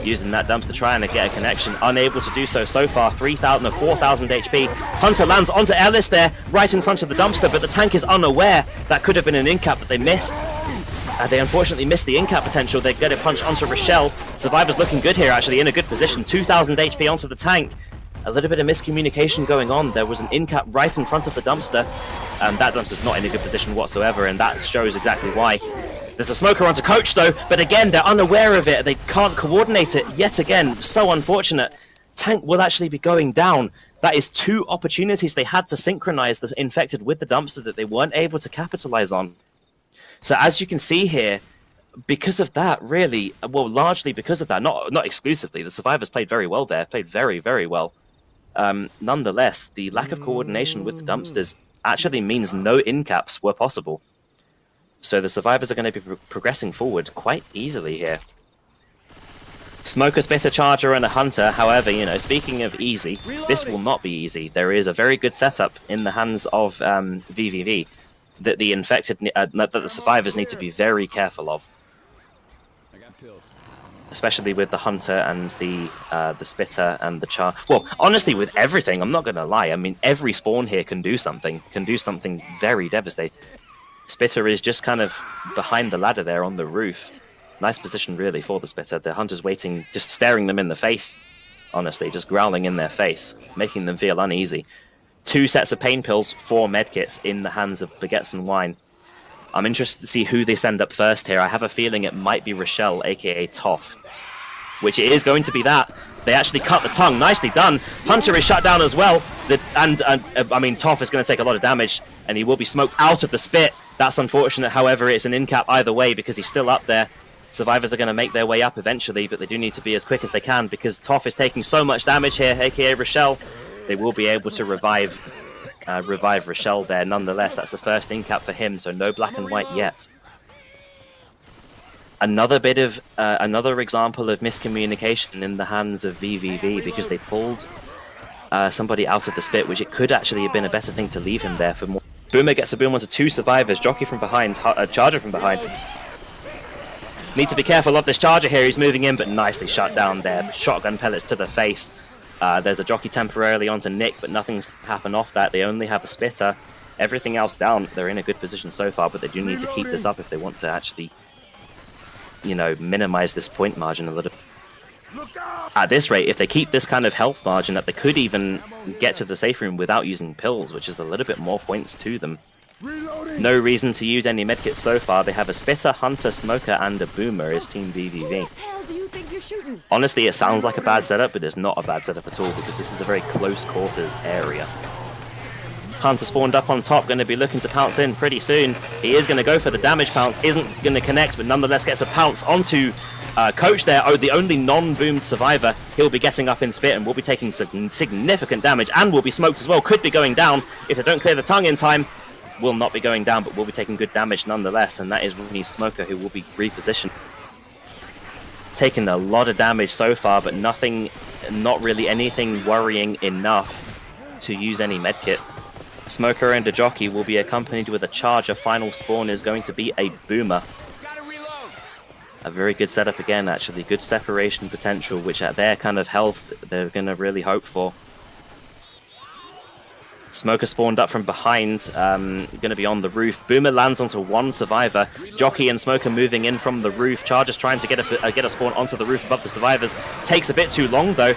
using that dumpster, trying to get a connection. Unable to do so far. 3,000 or 4,000 HP. Hunter lands onto Ellis there, right in front of the dumpster, but the tank is unaware. That could have been an in-cap that they missed. They unfortunately missed the in-cap potential. They get a punch onto Rochelle. Survivors looking good here, actually, in a good position. 2,000 HP onto the tank. A little bit of miscommunication going on. There was an in-cap right in front of the dumpster. That dumpster's not in a good position whatsoever, and that shows exactly why. There's a smoker onto Coach, though, but again, they're unaware of it. They can't coordinate it yet again. So unfortunate. Tank will actually be going down. That is 2 opportunities they had to synchronize the infected with the dumpster that they weren't able to capitalize on. So as you can see here, because of that, really, well, largely because of that, not exclusively, the survivors played very well there, played very, very well. Nonetheless, the lack of coordination with the dumpsters actually means no in-caps were possible. So the survivors are going to be progressing forward quite easily here. Smoker, Spitter, Charger, and a Hunter. However, you know, speaking of easy, this will not be easy. There is a very good setup in the hands of VVV that the infected, that the survivors need to be very careful of. Especially with the Hunter and the Spitter and the Char. Well, honestly, with everything, I'm not going to lie. I mean, every spawn here can do something very devastating. Spitter is just kind of behind the ladder there on the roof. Nice position, really, for the Spitter. The Hunter's waiting, just staring them in the face, honestly, just growling in their face, making them feel uneasy. 2 sets of pain pills, 4 medkits in the hands of Baguettes and Wine. I'm interested to see who they send up first here. I have a feeling it might be Rochelle, aka Toph. Which it is going to be that. They actually cut the tongue. Nicely done. Hunter is shut down as well. I mean, Toph is going to take a lot of damage, and he will be smoked out of the spit. That's unfortunate. However, it's an in-cap either way because he's still up there. Survivors are going to make their way up eventually, but they do need to be as quick as they can because Toph is taking so much damage here, aka Rochelle. They will be able to revive Rochelle there. Nonetheless, that's the first in-cap for him, so no black and white yet. Another example of miscommunication in the hands of VVV because they pulled somebody out of the spit, which it could actually have been a better thing to leave him there for more. Boomer gets a boom onto 2 survivors, Jockey from behind, Charger from behind. Need to be careful of this Charger here, he's moving in, but nicely shut down there. Shotgun pellets to the face. There's a Jockey temporarily onto Nick, but nothing's happened off that. They only have a Spitter. Everything else down. They're in a good position so far, but they do need to keep this up if they want to actually, you know, minimize this point margin a little. At this rate, if they keep this kind of health margin up, they could even get to the safe room without using pills, which is a little bit more points to them. No reason to use any medkits so far. They have a Spitter, Hunter, Smoker, and a Boomer as Team VVV. Honestly, it sounds like a bad setup, but it's not a bad setup at all because this is a very close quarters area. Hunter spawned up on top, going to be looking to pounce in pretty soon. He is going to go for the damage pounce, isn't going to connect, but nonetheless gets a pounce onto Coach there. Oh, the only non-boomed survivor. He'll be getting up in spit and will be taking significant damage and will be smoked as well. Could be going down if they don't clear the tongue in time. Will not be going down, but will be taking good damage nonetheless, and that is Veni's Smoker, who will be repositioned. Taken a lot of damage so far, but not really anything worrying enough to use any medkit. Smoker and a jockey will be accompanied with a charger. Final spawn is going to be a boomer. A very good setup again, actually. Good separation potential, which at their kind of health, they're going to really hope for. Smoker spawned up from behind, going to be on the roof. Boomer lands onto one survivor. Jockey and Smoker moving in from the roof. Charger's trying to get a spawn onto the roof above the survivors. Takes a bit too long though.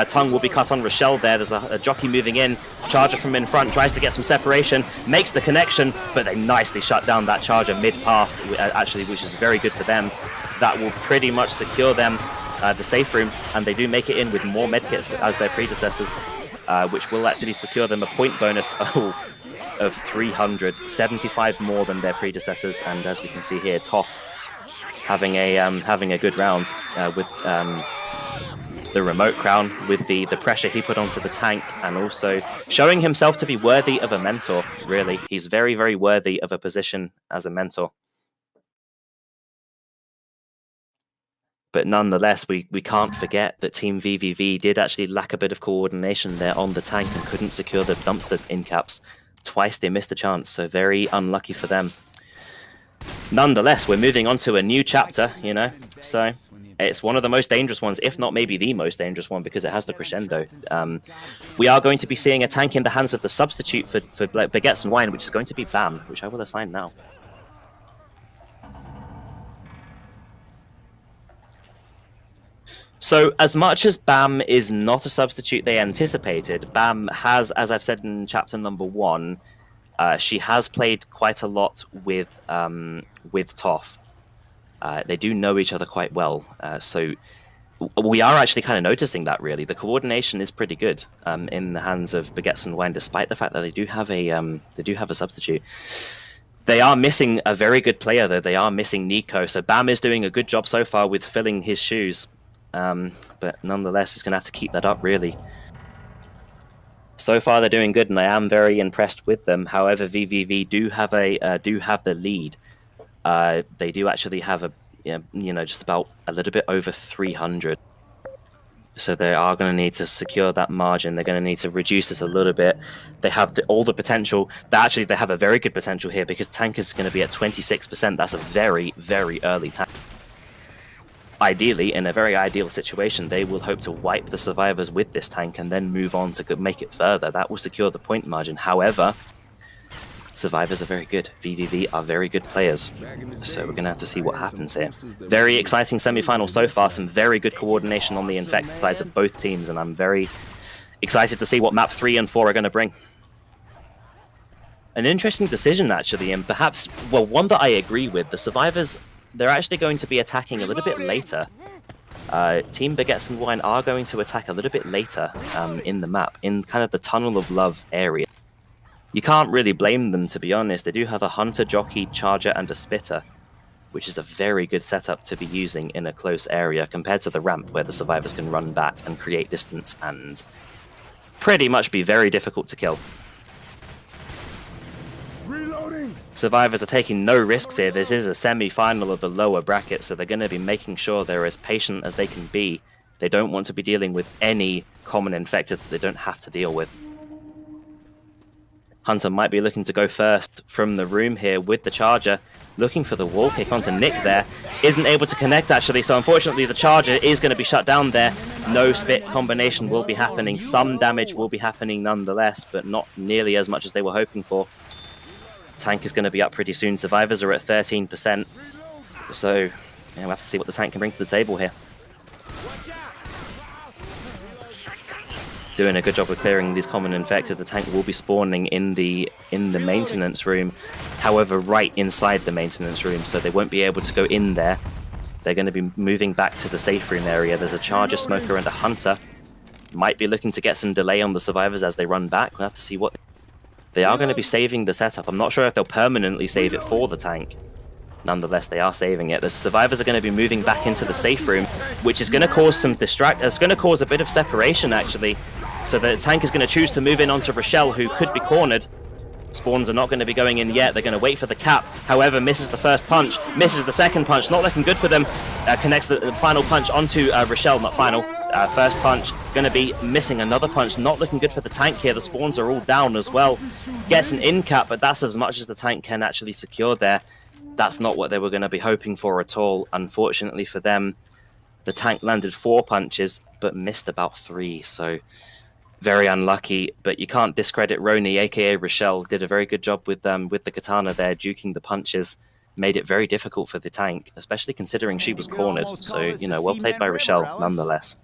Tongue will be cut on Rochelle there. There's a jockey moving in. Charger from in front tries to get some separation. Makes the connection, but they nicely shut down that Charger mid-path, actually, which is very good for them. That will pretty much secure them the safe room, and they do make it in with more medkits as their predecessors. Which will actually secure them a point bonus of 375 more than their predecessors. And as we can see here, Toff having a good round with the remote crown, with the pressure he put onto the tank, and also showing himself to be worthy of a mentor. Really, he's very, very worthy of a position as a mentor. But nonetheless, we can't forget that Team VVV did actually lack a bit of coordination there on the tank and couldn't secure the dumpster in caps. Twice they missed a chance, so very unlucky for them. Nonetheless, we're moving on to a new chapter, you know, so it's one of the most dangerous ones, if not maybe the most dangerous one, because it has the crescendo. We are going to be seeing a tank in the hands of the substitute for Baguettes and Wine, which is going to be Bam, which I will assign now. So, as much as Bam is not a substitute they anticipated, Bam has, as I've said in chapter number 1, she has played quite a lot with Toff. They do know each other quite well, so we are actually kind of noticing that, really. The coordination is pretty good in the hands of Baguettes and Wine, despite the fact that they do have a substitute. They are missing a very good player, though. They are missing Nico, so Bam is doing a good job so far with filling his shoes. But nonetheless, he's going to have to keep that up, really. So far, they're doing good, and I am very impressed with them. However, VVV do have the lead. They do actually have just about a little bit over 300. So they are going to need to secure that margin. They're going to need to reduce this a little bit. They have all the potential. They have a very good potential here, because tank is going to be at 26%. That's a very, very early tank. Ideally, in a very ideal situation, they will hope to wipe the survivors with this tank and then move on to make it further. That will secure the point margin. However, survivors are very good. VVV are very good players. So we're going to have to see what happens here. Very exciting semi-final so far. Some very good coordination on the infected sides of both teams, and I'm very excited to see what map 3 and 4 are going to bring. An interesting decision, actually, and perhaps, well, one that I agree with. The survivors, they're actually going to be attacking a little bit later. Team Baguettes and Wine are going to attack a little bit later in the map, in kind of the Tunnel of Love area. You can't really blame them, to be honest. They do have a Hunter, Jockey, Charger, and a Spitter, which is a very good setup to be using in a close area compared to the ramp, where the survivors can run back and create distance and pretty much be very difficult to kill. Reloading. Survivors are taking no risks here. This is a semi-final of the lower bracket, so they're going to be making sure they're as patient as they can be. They don't want to be dealing with any common infected that they don't have to deal with. Hunter might be looking to go first from the room here with the Charger, looking for the wall kick onto Nick there. Isn't able to connect, actually, so unfortunately the Charger is going to be shut down there. No spit combination will be happening. Some damage will be happening nonetheless, but not nearly as much as they were hoping for. Tank is going to be up pretty soon. Survivors are at 13%. So yeah, we'll have to see what the tank can bring to the table here. Doing a good job of clearing these common infected. The tank will be spawning in the maintenance room. However, right inside the maintenance room, so they won't be able to go in there. They're going to be moving back to the safe room area. There's a Charger, Smoker, and a Hunter. Might be looking to get some delay on the survivors as they run back. We'll have to see what They are going to be saving the setup. I'm not sure if they'll permanently save it for the tank. Nonetheless, they are saving it. The survivors are going to be moving back into the safe room, which is going to cause some It's going to cause a bit of separation, actually. So the tank is going to choose to move in onto Rochelle, who could be cornered. Spawns are not going to be going in yet. They're going to wait for the cap. However, misses the first punch, misses the second punch. Not looking good for them. Connects the final punch onto Rochelle, not final. First punch, going to be missing another punch. Not looking good for the tank here. The spawns are all down as well. Gets an in cap, but that's as much as the tank can actually secure there. That's not what they were going to be hoping for at all. Unfortunately for them, the tank landed 4 punches, but missed about 3. So very unlucky, but you can't discredit Roni, aka Rochelle. Did a very good job with the katana there, duking the punches. Made it very difficult for the tank, especially considering she was cornered. So, you know, well played by Rochelle, nonetheless.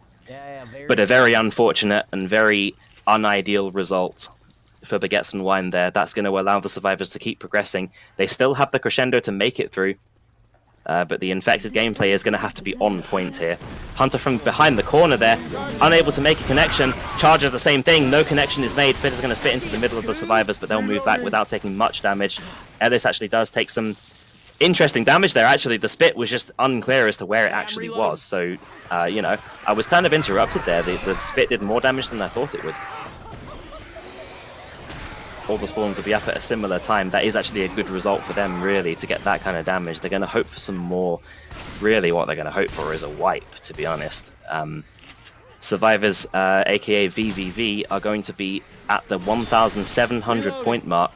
But a very unfortunate and very unideal result for Baguettes and Wine there. That's going to allow the survivors to keep progressing. They still have the crescendo to make it through, but the infected gameplay is going to have to be on point here. Hunter from behind the corner there, unable to make a connection. Charger the same thing, no connection is made. Spitter's going to spit into the middle of the survivors, but they'll move back without taking much damage. Ellis actually does take some interesting damage there. Actually, the spit was just unclear as to where it actually was. So, you know, I was kind of interrupted there. The spit did more damage than I thought it would. All the spawns will be up at a similar time. That is actually a good result for them, really, to get that kind of damage. They're going to hope for some more. Really, what they're going to hope for is a wipe, to be honest. Survivors, aka VVV, are going to be at the 1,700 point mark.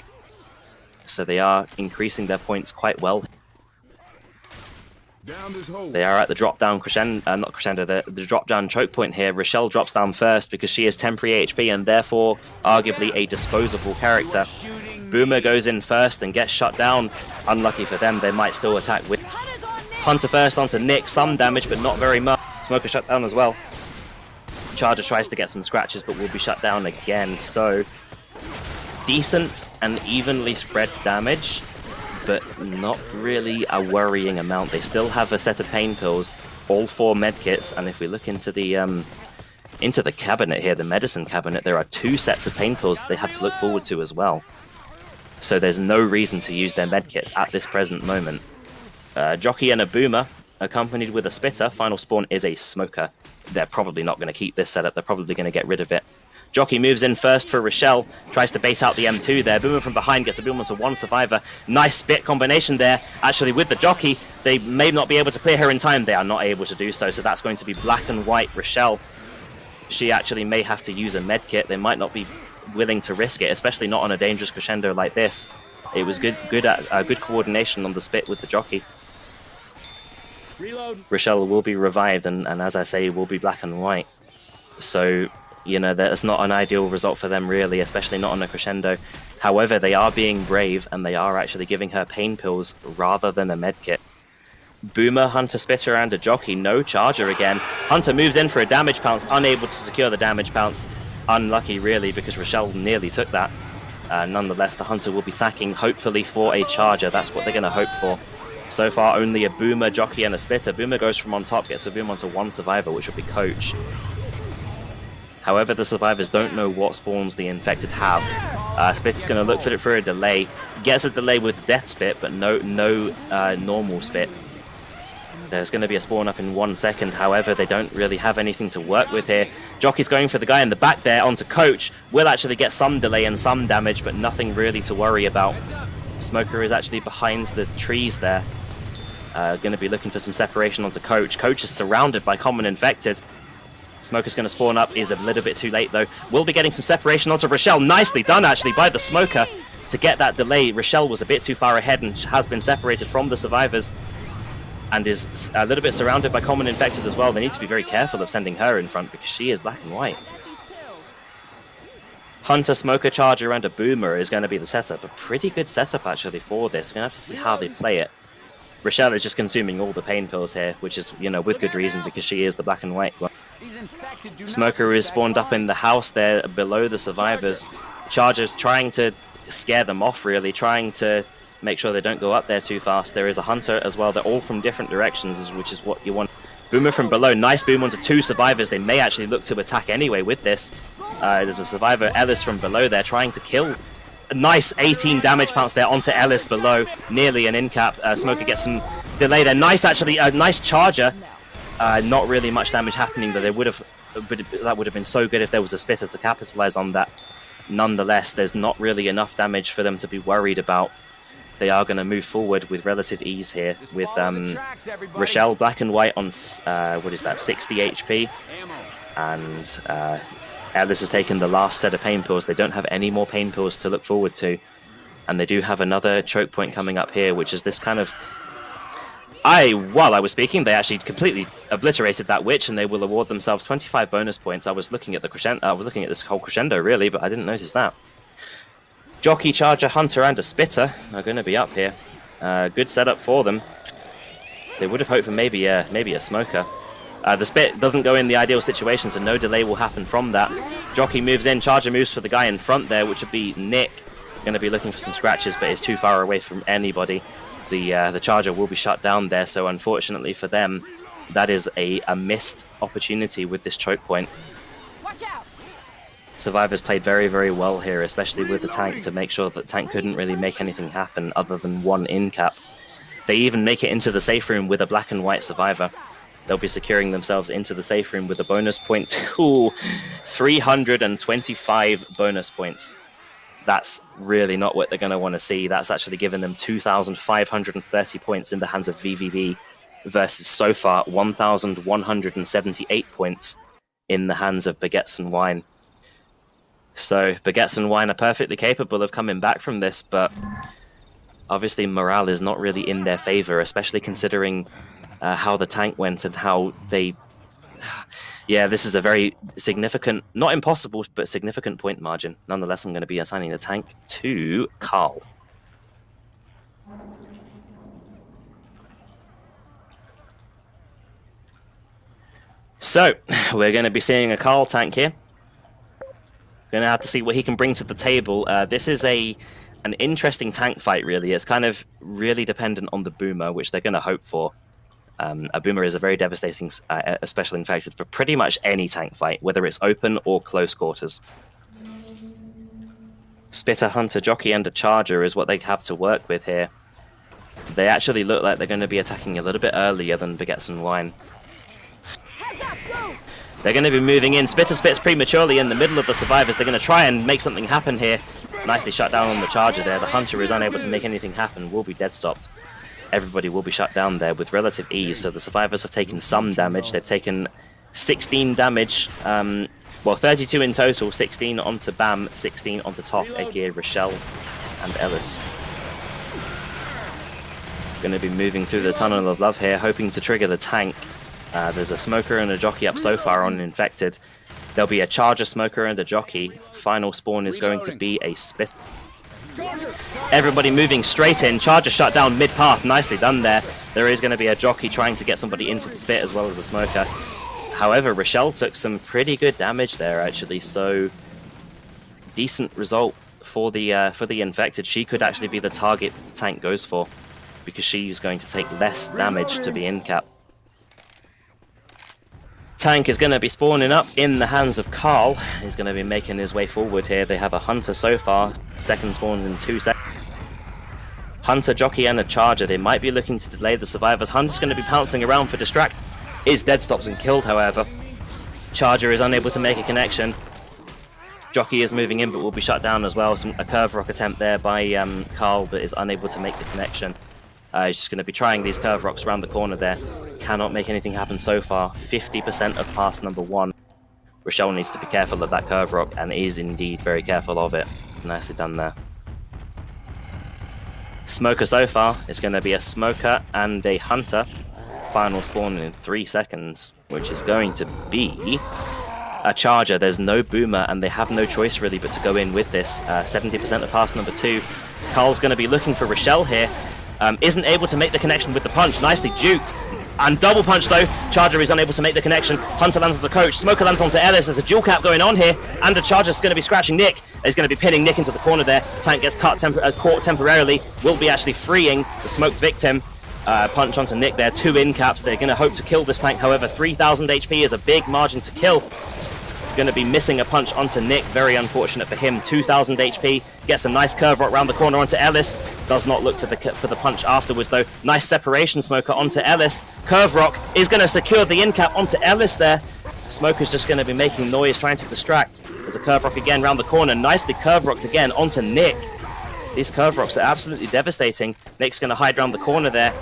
So they are increasing their points quite well. They are at the drop-down crescendo, not crescendo, the drop-down choke point here. Rochelle drops down first because she is temporary HP and therefore arguably a disposable character. Boomer goes in first and gets shut down. Unlucky for them, they might still attack with Hunter first onto Nick. Some damage, but not very much. Smoker shut down as well. Charger tries to get some scratches, but will be shut down again. So decent and evenly spread damage, but not really a worrying amount. They still have a set of pain pills, all 4 medkits, and if we look into the cabinet here, the medicine cabinet, there are 2 sets of pain pills they have to look forward to as well. So there's no reason to use their medkits at this present moment. Jockey and a Boomer, accompanied with a Spitter. Final spawn is a Smoker. They're probably not going to keep this setup. They're probably going to get rid of it. Jockey moves in first for Rochelle, tries to bait out the M2 there. Boomer from behind gets a boom onto 1 survivor. Nice spit combination there. Actually, with the Jockey, they may not be able to clear her in time. They are not able to do so, so that's going to be black and white Rochelle. She actually may have to use a medkit. They might not be willing to risk it, especially not on a dangerous crescendo like this. It was good coordination on the spit with the Jockey. Reload. Rochelle will be revived, and as I say, will be black and white. So, you know, that's not an ideal result for them, really, especially not on a crescendo. However, they are being brave, and they are actually giving her pain pills rather than a medkit. Boomer, Hunter, Spitter, and a Jockey. No Charger again. Hunter moves in for a damage pounce, unable to secure the damage pounce. Unlucky, really, because Rochelle nearly took that. Nonetheless, the Hunter will be sacking, hopefully, for a Charger. That's what they're going to hope for. So far, only a Boomer, Jockey, and a Spitter. Boomer goes from on top, gets a boom onto 1 survivor, which will be Coach. However, the survivors don't know what spawns the infected have. Spit's going to look for a delay. Gets a delay with Death Spit, but no normal Spit. There's going to be a spawn up in 1 second. However, they don't really have anything to work with here. Jockey's going for the guy in the back there onto Coach. Will actually get some delay and some damage, but nothing really to worry about. Smoker is actually behind the trees there. Going to be looking for some separation onto Coach. Coach is surrounded by common infected. Smoker's going to spawn up, is a little bit too late though. Will be getting some separation onto Rochelle. Nicely done actually by the Smoker to get that delay. Rochelle was a bit too far ahead and has been separated from the survivors and is a little bit surrounded by common infected as well. They need to be very careful of sending her in front because she is black and white. Hunter, Smoker, Charger, and a Boomer is going to be the setup. A pretty good setup actually for this. We're going to have to see how they play it. Rochelle is just consuming all the pain pills here, which is, you know, with good reason because she is the black and white one. Smoker is spawned up in the house there below the survivors. Charger's trying to scare them off, really, trying to make sure they don't go up there too fast. There is a Hunter as well. They're all from different directions, which is what you want. Boomer from below. Nice boom onto 2 survivors. They may actually look to attack anyway with this. There's a survivor, Ellis, from below there, trying to kill Nice 18 damage pounce there onto Ellis below. Nearly an in-cap. Smoker gets some delay there. Nice, actually. Nice charger. Not really much damage happening, but that would have been so good if there was a spitter to capitalize on that. Nonetheless, there's not really enough damage for them to be worried about. They are going to move forward with relative ease here with Rochelle black and white on, 60 HP. And Ellis has taken the last set of pain pills. They don't have any more pain pills to look forward to. And they do have another choke point coming up here, which is this kind of... While I was speaking, they actually completely obliterated that witch, and they will award themselves 25 bonus points. I was looking at the crescendo. I was looking at this whole crescendo, really, but I didn't notice that. Jockey, Charger, Hunter, and a Spitter are going to be up here. Good setup for them. They would have hoped for maybe a Smoker. The Spit doesn't go in the ideal situation, so no delay will happen from that. Jockey moves in, Charger moves for the guy in front there, which would be Nick. Going to be looking for some scratches, but is too far away from anybody. The Charger will be shut down there, so unfortunately for them, that is a missed opportunity with this choke point. Watch out. Survivors played very, very well here, especially with the tank, to make sure that tank couldn't really make anything happen other than one in-cap. They even make it into the safe room with a black and white survivor. They'll be securing themselves into the safe room with a bonus point. Ooh, 325 bonus points. That's really not what they're going to want to see. That's actually given them 2,530 points in the hands of VVV versus so far 1,178 points in the hands of Baguettes and Wine. So Baguettes and Wine are perfectly capable of coming back from this, but obviously morale is not really in their favor, especially considering how the tank went and how they... Yeah, this is a very significant, not impossible, but significant point margin. Nonetheless, I'm going to be assigning the tank to Carl. So, we're going to be seeing a Carl tank here. Going to have to see what he can bring to the table. This is an interesting tank fight, really. It's kind of really dependent on the Boomer, which they're going to hope for. A Boomer is a very devastating special infected for pretty much any tank fight, whether it's open or close quarters. Spitter, Hunter, Jockey, and a Charger is what they have to work with here. They actually look like they're going to be attacking a little bit earlier than Baguettes and Wine. They're going to be moving in. Spitter spits prematurely in the middle of the survivors. They're going to try and make something happen here. Nicely shut down on the Charger there. The Hunter is unable to make anything happen, will be dead stopped. Everybody will be shut down there with relative ease, so the survivors have taken some damage. They've taken 16 damage, well 32 in total, 16 onto Bam, 16 onto Toph, aka Rochelle and Ellis. Going to be moving through the Tunnel of Love here, hoping to trigger the tank. There's a Smoker and a Jockey up so far on Infected. There'll be a Charger, Smoker, and a Jockey. Final spawn is going to be a Spit. Everybody moving straight in. Charger shut down mid-path. Nicely done there. There is going to be a Jockey trying to get somebody into the Spit as well as a Smoker. However, Rochelle took some pretty good damage there, actually. So, decent result for the Infected. She could actually be the target the tank goes for, because she's going to take less damage to be in-cap. Tank is going to be spawning up in the hands of Carl. He's going to be making his way forward here. They have a Hunter so far. Second spawn in 2 seconds. Hunter, Jockey, and a Charger. They might be looking to delay the survivors. Hunter's going to be pouncing around for distract. Is dead stopped and killed, however. Charger is unable to make a connection. Jockey is moving in, but will be shut down as well. A curve rock attempt there by Carl, but is unable to make the connection. He's just going to be trying these curve rocks around the corner there. Cannot make anything happen so far. 50% of pass number 1. Rochelle needs to be careful of that curve rock, and is indeed very careful of it. Nicely done there. Smoker so far is going to be a Smoker and a Hunter. Final spawn in 3 seconds, which is going to be a Charger. There's no Boomer, and they have no choice really but to go in with this. 70% of pass number 2. Carl's going to be looking for Rochelle here. Isn't able to make the connection with the punch. Nicely duped. And double punch though. Charger is unable to make the connection. Hunter lands onto Coach. Smoker lands onto Ellis. There's a dual cap going on here. And the Charger's going to be scratching Nick. He's going to be pinning Nick into the corner there. Tank gets caught temporarily. Will be actually freeing the smoked victim. Punch onto Nick there. 2 in caps. They're going to hope to kill this tank. However, 3,000 HP is a big margin to kill. Going to be missing a punch onto Nick. Very unfortunate for him. 2,000 HP. Gets a nice curve rock around the corner onto Ellis. Does not look for the punch afterwards, though. Nice separation smoker onto Ellis. Curve rock is going to secure the in-cap onto Ellis there. Smoker's just going to be making noise, trying to distract. There's a curve rock again around the corner. Nicely curve rocked again onto Nick. These curve rocks are absolutely devastating. Nick's going to hide around the corner there.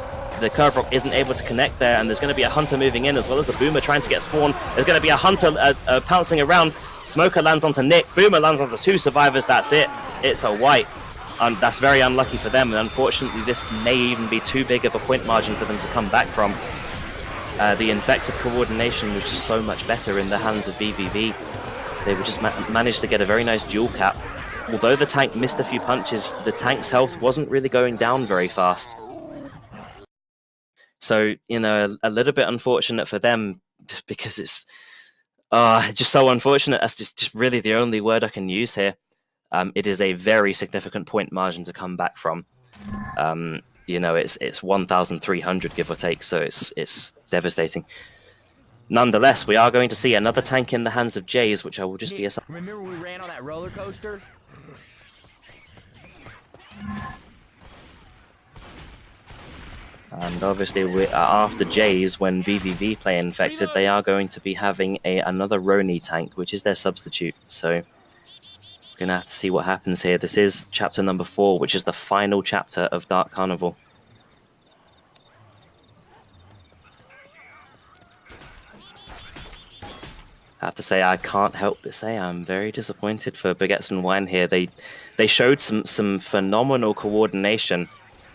The curve rock isn't able to connect there, and there's going to be a Hunter moving in as well as a Boomer trying to get spawn. There's going to be a Hunter pouncing around. Smoker lands onto Nick. Boomer lands onto 2 survivors. That's it. It's a wipe. That's very unlucky for them, and unfortunately this may even be too big of a point margin for them to come back from. The infected coordination was just so much better in the hands of VVV. They would just managed to get a very nice dual cap. Although the tank missed a few punches, the tank's health wasn't really going down very fast. So, you know, a little bit unfortunate for them, just because it's just so unfortunate. That's just really the only word I can use here. It is a very significant point margin to come back from. You know, it's 1,300 give or take, so it's devastating. Nonetheless, we are going to see another tank in the hands of Jays, which I will just be aside. Remember we ran on that roller coaster? And obviously, after Jays, when VVV play infected, they are going to be having another Roni tank, which is their substitute. So we're going to have to see what happens here. This is chapter number 4, which is the final chapter of Dark Carnival. I have to say, I can't help but say I'm very disappointed for Baguettes and Wine here. They showed some phenomenal coordination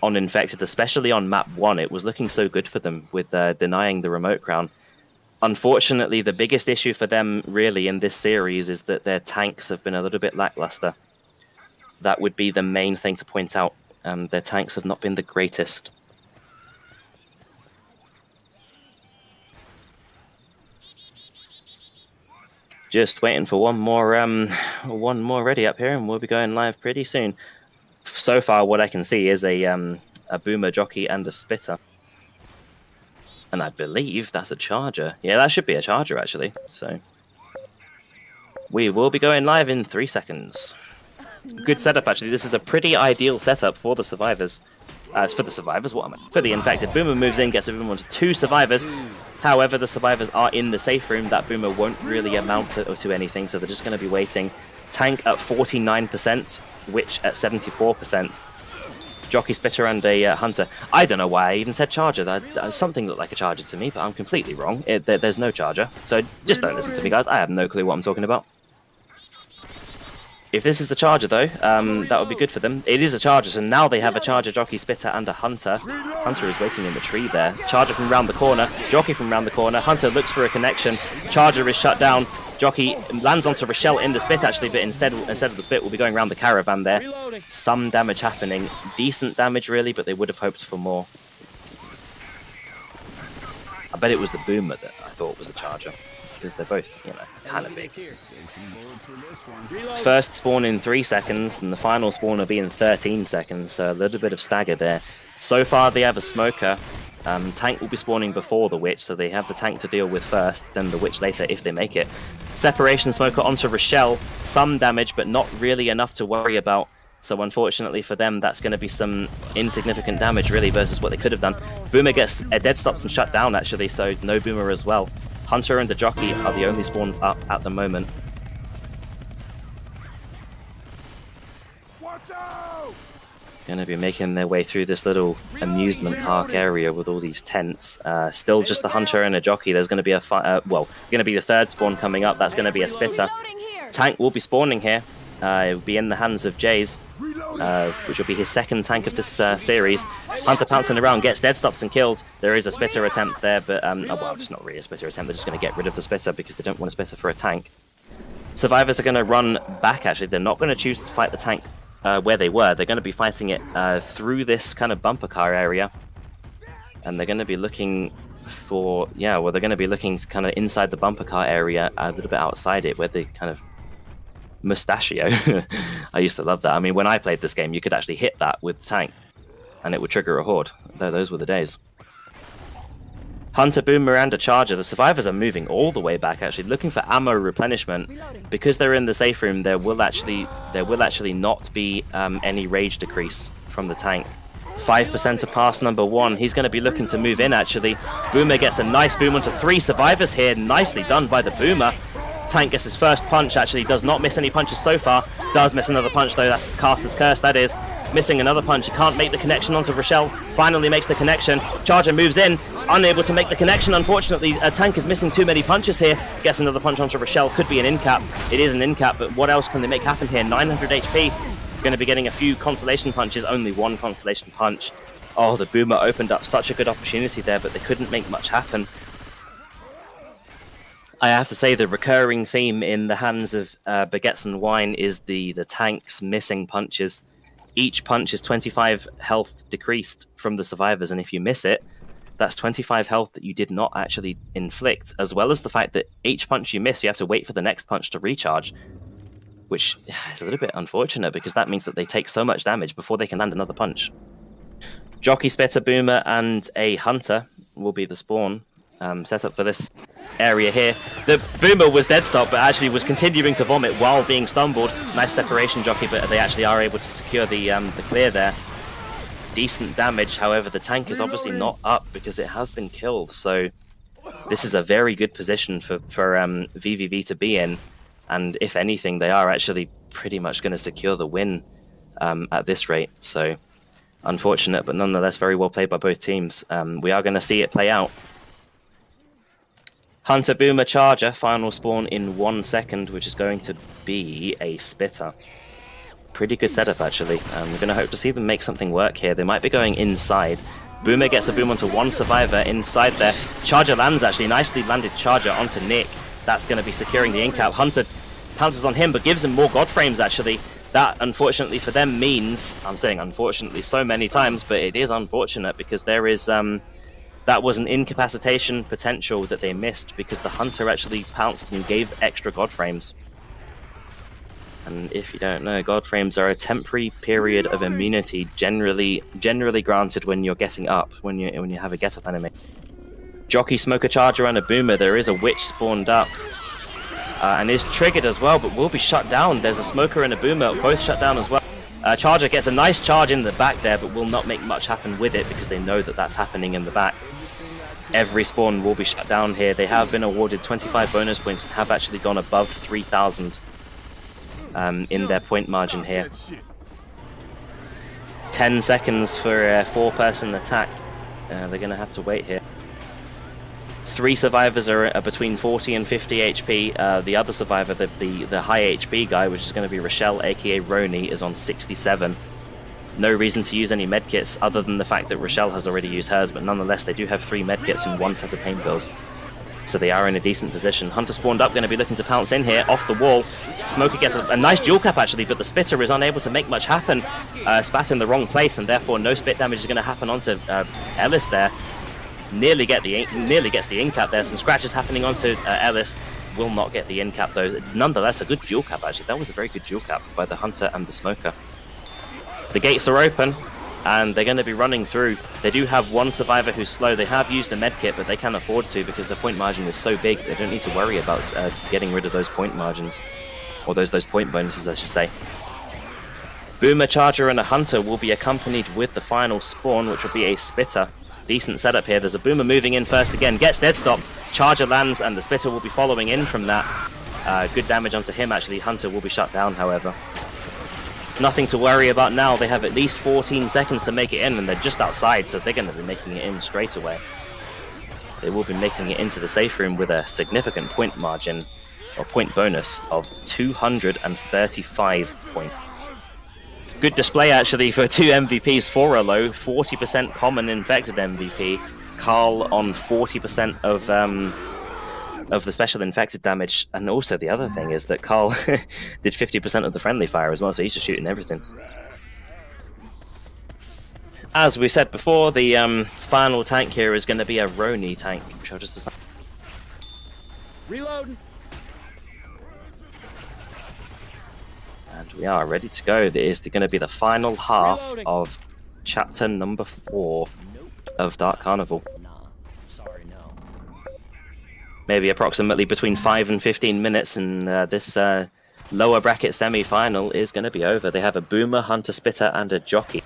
on Infected, especially on map 1. It was looking so good for them with denying the remote crown. Unfortunately, the biggest issue for them really in this series is that their tanks have been a little bit lackluster. That would be the main thing to point out. Their tanks have not been the greatest. Just waiting for one more ready up here, and we'll be going live pretty soon. So far, what I can see is a Boomer jockey and a Spitter. And I believe that's a Charger. Yeah, that should be a Charger, actually. So we will be going live in 3 seconds. Good setup, actually. This is a pretty ideal setup for the survivors. For the survivors, what am I? For the infected. Boomer moves in, gets everyone to 2 survivors. However, the survivors are in the safe room. That Boomer won't really amount to anything, so they're just going to be waiting. Tank at 49%, Witch at 74%. Jockey, Spitter, and a Hunter. I don't know why I even said Charger. Something looked like a Charger to me, but I'm completely wrong. There's no Charger, so just don't listen to me, guys. I have no clue what I'm talking about. If this is a Charger, though, that would be good for them. It is a Charger, so now they have a Charger, Jockey, Spitter, and a Hunter. Hunter is waiting in the tree there. Charger from round the corner. Jockey from round the corner. Hunter looks for a connection. Charger is shut down. Jockey lands onto Rochelle in the Spit, actually, but instead of the Spit, we'll be going around the Caravan there. Some damage happening. Decent damage, really, but they would have hoped for more. I bet it was the Boomer that I thought was a Charger, because they're both, you know, kind of big. First spawn in 3 seconds, and the final spawn will be in 13 seconds, so a little bit of stagger there. So far, they have a Smoker. Tank will be spawning before the Witch, so they have the tank to deal with first, then the Witch later if they make it. Separation Smoker onto Rochelle. Some damage, but not really enough to worry about. So unfortunately for them, that's going to be some insignificant damage, really, versus what they could have done. Boomer gets dead stops and shut down, actually, so no Boomer as well. Hunter and the Jockey are the only spawns up at the moment. Watch out! Going to be making their way through this little amusement park area with all these tents. Still just a Hunter and a Jockey. There's going to be going to be the third spawn coming up. That's going to be a Spitter. Tank will be spawning here. It will be in the hands of Jays, which will be his second tank of this series. Hunter pouncing around, gets dead stopped and killed. There is a Spitter attempt there, but well, it's not really a Spitter attempt. They're just going to get rid of the Spitter because they don't want a Spitter for a tank. Survivors are going to run back, actually. They're not going to choose to fight the tank where they were. They're going to be fighting it through this kind of bumper car area. And they're going to be looking for, they're going to be looking kind of inside the bumper car area, a little bit outside it, where they kind of mustachio. I used to love that. I mean, when I played this game, you could actually hit that with the tank, and it would trigger a horde. Those were the days. Hunter, Boomer, and a Charger. The survivors are moving all the way back, actually, looking for ammo replenishment. Because they're in the safe room, there will actually not be any rage decrease from the tank. 5% to pass number 1. He's going to be looking to move in, actually. Boomer gets a nice boom onto 3 survivors here. Nicely done by the Boomer. Tank gets his first punch, actually. Does not miss any punches so far. Does miss another punch, though. That's Caster's Curse, that is. Missing another punch. He can't make the connection onto Rochelle. Finally makes the connection. Charger moves in. Unable to make the connection, unfortunately. Tank is missing too many punches here. Gets another punch onto Rochelle. Could be an in-cap. It is an in-cap, but what else can they make happen here? 900 HP. Going to be getting a few consolation punches. Only one consolation punch. Oh, the Boomer opened up such a good opportunity there, but they couldn't make much happen. I have to say the recurring theme in the hands of Baguettes and Wine is the tanks missing punches. Each punch is 25 health decreased from the survivors, and if you miss it, that's 25 health that you did not actually inflict, as well as the fact that each punch you miss, you have to wait for the next punch to recharge, which is a little bit unfortunate because that means that they take so much damage before they can land another punch. Jockey, Spitter, Boomer, and a Hunter will be the spawn set up for this area here. The Boomer was dead stop, but actually was continuing to vomit while being stumbled. Nice separation, Jockey, but they actually are able to secure the clear there. Decent damage, however, the tank is obviously not up because it has been killed, so this is a very good position for VVV to be in, and if anything, they are actually pretty much going to secure the win at this rate, so unfortunate, but nonetheless very well played by both teams. We are going to see it play out. Hunter, Boomer, Charger, final spawn in 1 second, which is going to be a Spitter. Pretty good setup, actually. We're going to hope to see them make something work here. They might be going inside. Boomer gets a boom onto 1 survivor inside there. Charger lands, actually. Nicely landed Charger onto Nick. That's going to be securing the in-cap. Hunter pounces on him, but gives him more God frames, actually. That, unfortunately for them, means... I'm saying unfortunately so many times, but it is unfortunate because there is... that was an incapacitation potential that they missed because the Hunter actually pounced and gave extra God frames. And if you don't know, God frames are a temporary period of immunity generally granted when you're getting up, when you have a get up animation. Jockey, Smoker, Charger, and a Boomer. There is a Witch spawned up. And is triggered as well, but will be shut down. There's a Smoker and a Boomer, both shut down as well. Charger gets a nice charge in the back there, but will not make much happen with it because they know that that's happening in the back. Every spawn will be shut down here. They have been awarded 25 bonus points and have actually gone above 3,000 in their point margin here. 10 seconds for a 4-person attack. They're going to have to wait here. 3 survivors are between 40 and 50 HP. The other survivor, the high HP guy, which is going to be Rochelle, aka Roni, is on 67. No reason to use any medkits other than the fact that Rochelle has already used hers, but nonetheless they do have 3 medkits and 1 set of pain pills. So they are in a decent position. Hunter spawned up, going to be looking to pounce in here, off the wall. Smoker gets a nice dual cap actually, but the Spitter is unable to make much happen. Spat in the wrong place, and therefore no spit damage is going to happen onto Ellis there. Nearly gets the in-cap there. Some scratches happening onto Ellis. Will not get the in-cap though. Nonetheless, a good dual cap actually. That was a very good dual cap by the Hunter and the Smoker. The gates are open, and they're going to be running through. They do have 1 survivor who's slow. They have used the medkit, but they can afford to because the point margin is so big. They don't need to worry about getting rid of those point margins, or those point bonuses, I should say. Boomer, Charger, and a Hunter will be accompanied with the final spawn, which will be a Spitter. Decent setup here. There's a Boomer moving in first again. Gets dead stopped. Charger lands, and the Spitter will be following in from that. Good damage onto him, actually. Hunter will be shut down, however. Nothing to worry about now. They have at least 14 seconds to make it in, and they're just outside, so they're going to be making it in straight away. They will be making it into the safe room with a significant point margin, or point bonus, of 235 points. Good display, actually, for 2 MVPs for a low. 40% common infected MVP. Carl on 40% of the special infected damage, and also the other thing is that Carl did 50% of the friendly fire as well, so he's just shooting everything. As we said before, the final tank here is going to be a Roni tank, which I'll just decide. Reload. And we are ready to go. It is going to be the final half of chapter number 4 of Dark Carnival. Nah, sorry, no. maybe approximately between 5 and 15 minutes, and this lower bracket semi-final is going to be over. They have a Boomer, Hunter Spitter, and a Jockey.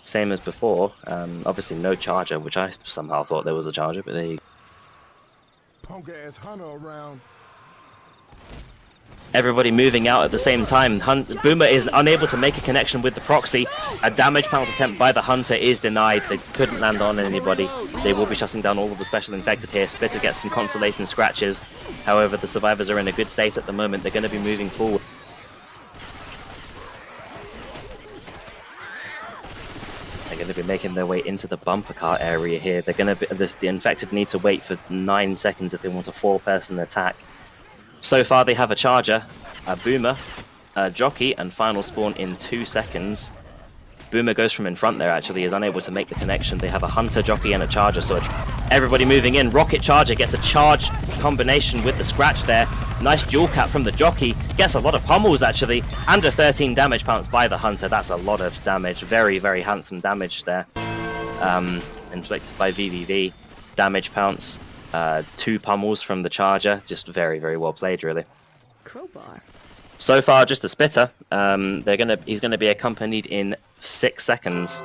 Same as before. Obviously no Charger, which I somehow thought there was a Charger, but there you go. Punk ass Hunter around. Everybody moving out at the same time. Boomer is unable to make a connection with the proxy. A damage pounce attempt by the Hunter is denied. They couldn't land on anybody. They will be shutting down all of the special infected here. Spitter gets some consolation scratches. However, the survivors are in a good state at the moment. They're going to be moving forward. They're going to be making their way into the bumper car area here. They're going to be, the infected need to wait for 9 seconds if they want a 4-person attack. So far, they have a Charger, a Boomer, a Jockey, and final spawn in 2 seconds. Boomer goes from in front there, actually, is unable to make the connection. They have a Hunter, Jockey, and a Charger, so everybody moving in. Rocket Charger gets a charge combination with the scratch there. Nice dual cap from the Jockey. Gets a lot of pummels, actually, and a 13 damage pounce by the Hunter. That's a lot of damage. Very, very handsome damage there. Inflicted by VVV. Damage pounce. 2 pummels from the Charger. Just very, very well played, really. Crowbar. So far, just a Spitter. He's gonna be accompanied in 6 seconds.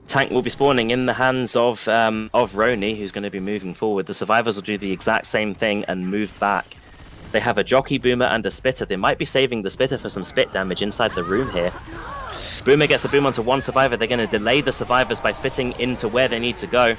Tank will be spawning in the hands of Roni, who's going to be moving forward. The survivors will do the exact same thing and move back. They have a Jockey, Boomer, and a Spitter. They might be saving the Spitter for some spit damage inside the room here. Boomer gets a boom onto one survivor. They're going to delay the survivors by spitting into where they need to go.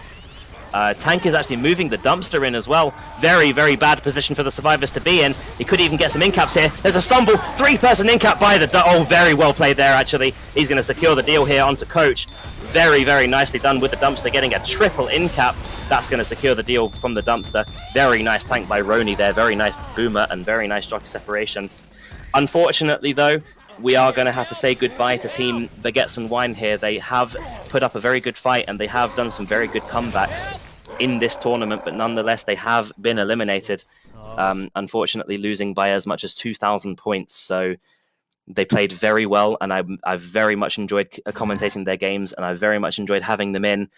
Tank is actually moving the dumpster in as well. Very, very bad position for the survivors to be in. He could even get some incaps here. There's a stumble. 3-person incap by the... Oh, very well played there, actually. He's going to secure the deal here onto Coach. Very, very nicely done with the dumpster, getting a triple incap. That's going to secure the deal from the dumpster. Very nice tank by Roni there. Very nice Boomer and very nice Jockey separation. Unfortunately, though, we are going to have to say goodbye to Team Baguettes and Wine here. They have put up a very good fight and they have done some very good comebacks in this tournament, but nonetheless, they have been eliminated, unfortunately losing by as much as 2,000 points. So they played very well, and I've very much enjoyed commentating their games, and I've very much enjoyed having them in.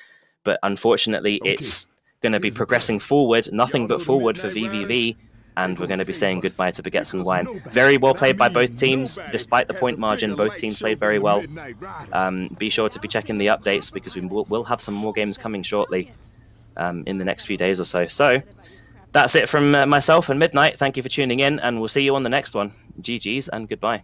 But unfortunately, it's going to be progressing forward, nothing but forward for VVV, and we're going to be saying goodbye to Baguettes and Wine. Very well played by both teams. Despite the point margin, both teams played very well. Be sure to be checking the updates, because we'll have some more games coming shortly in the next few days or so. So that's it from myself and Midnight. Thank you for tuning in, and we'll see you on the next one. GG's and goodbye.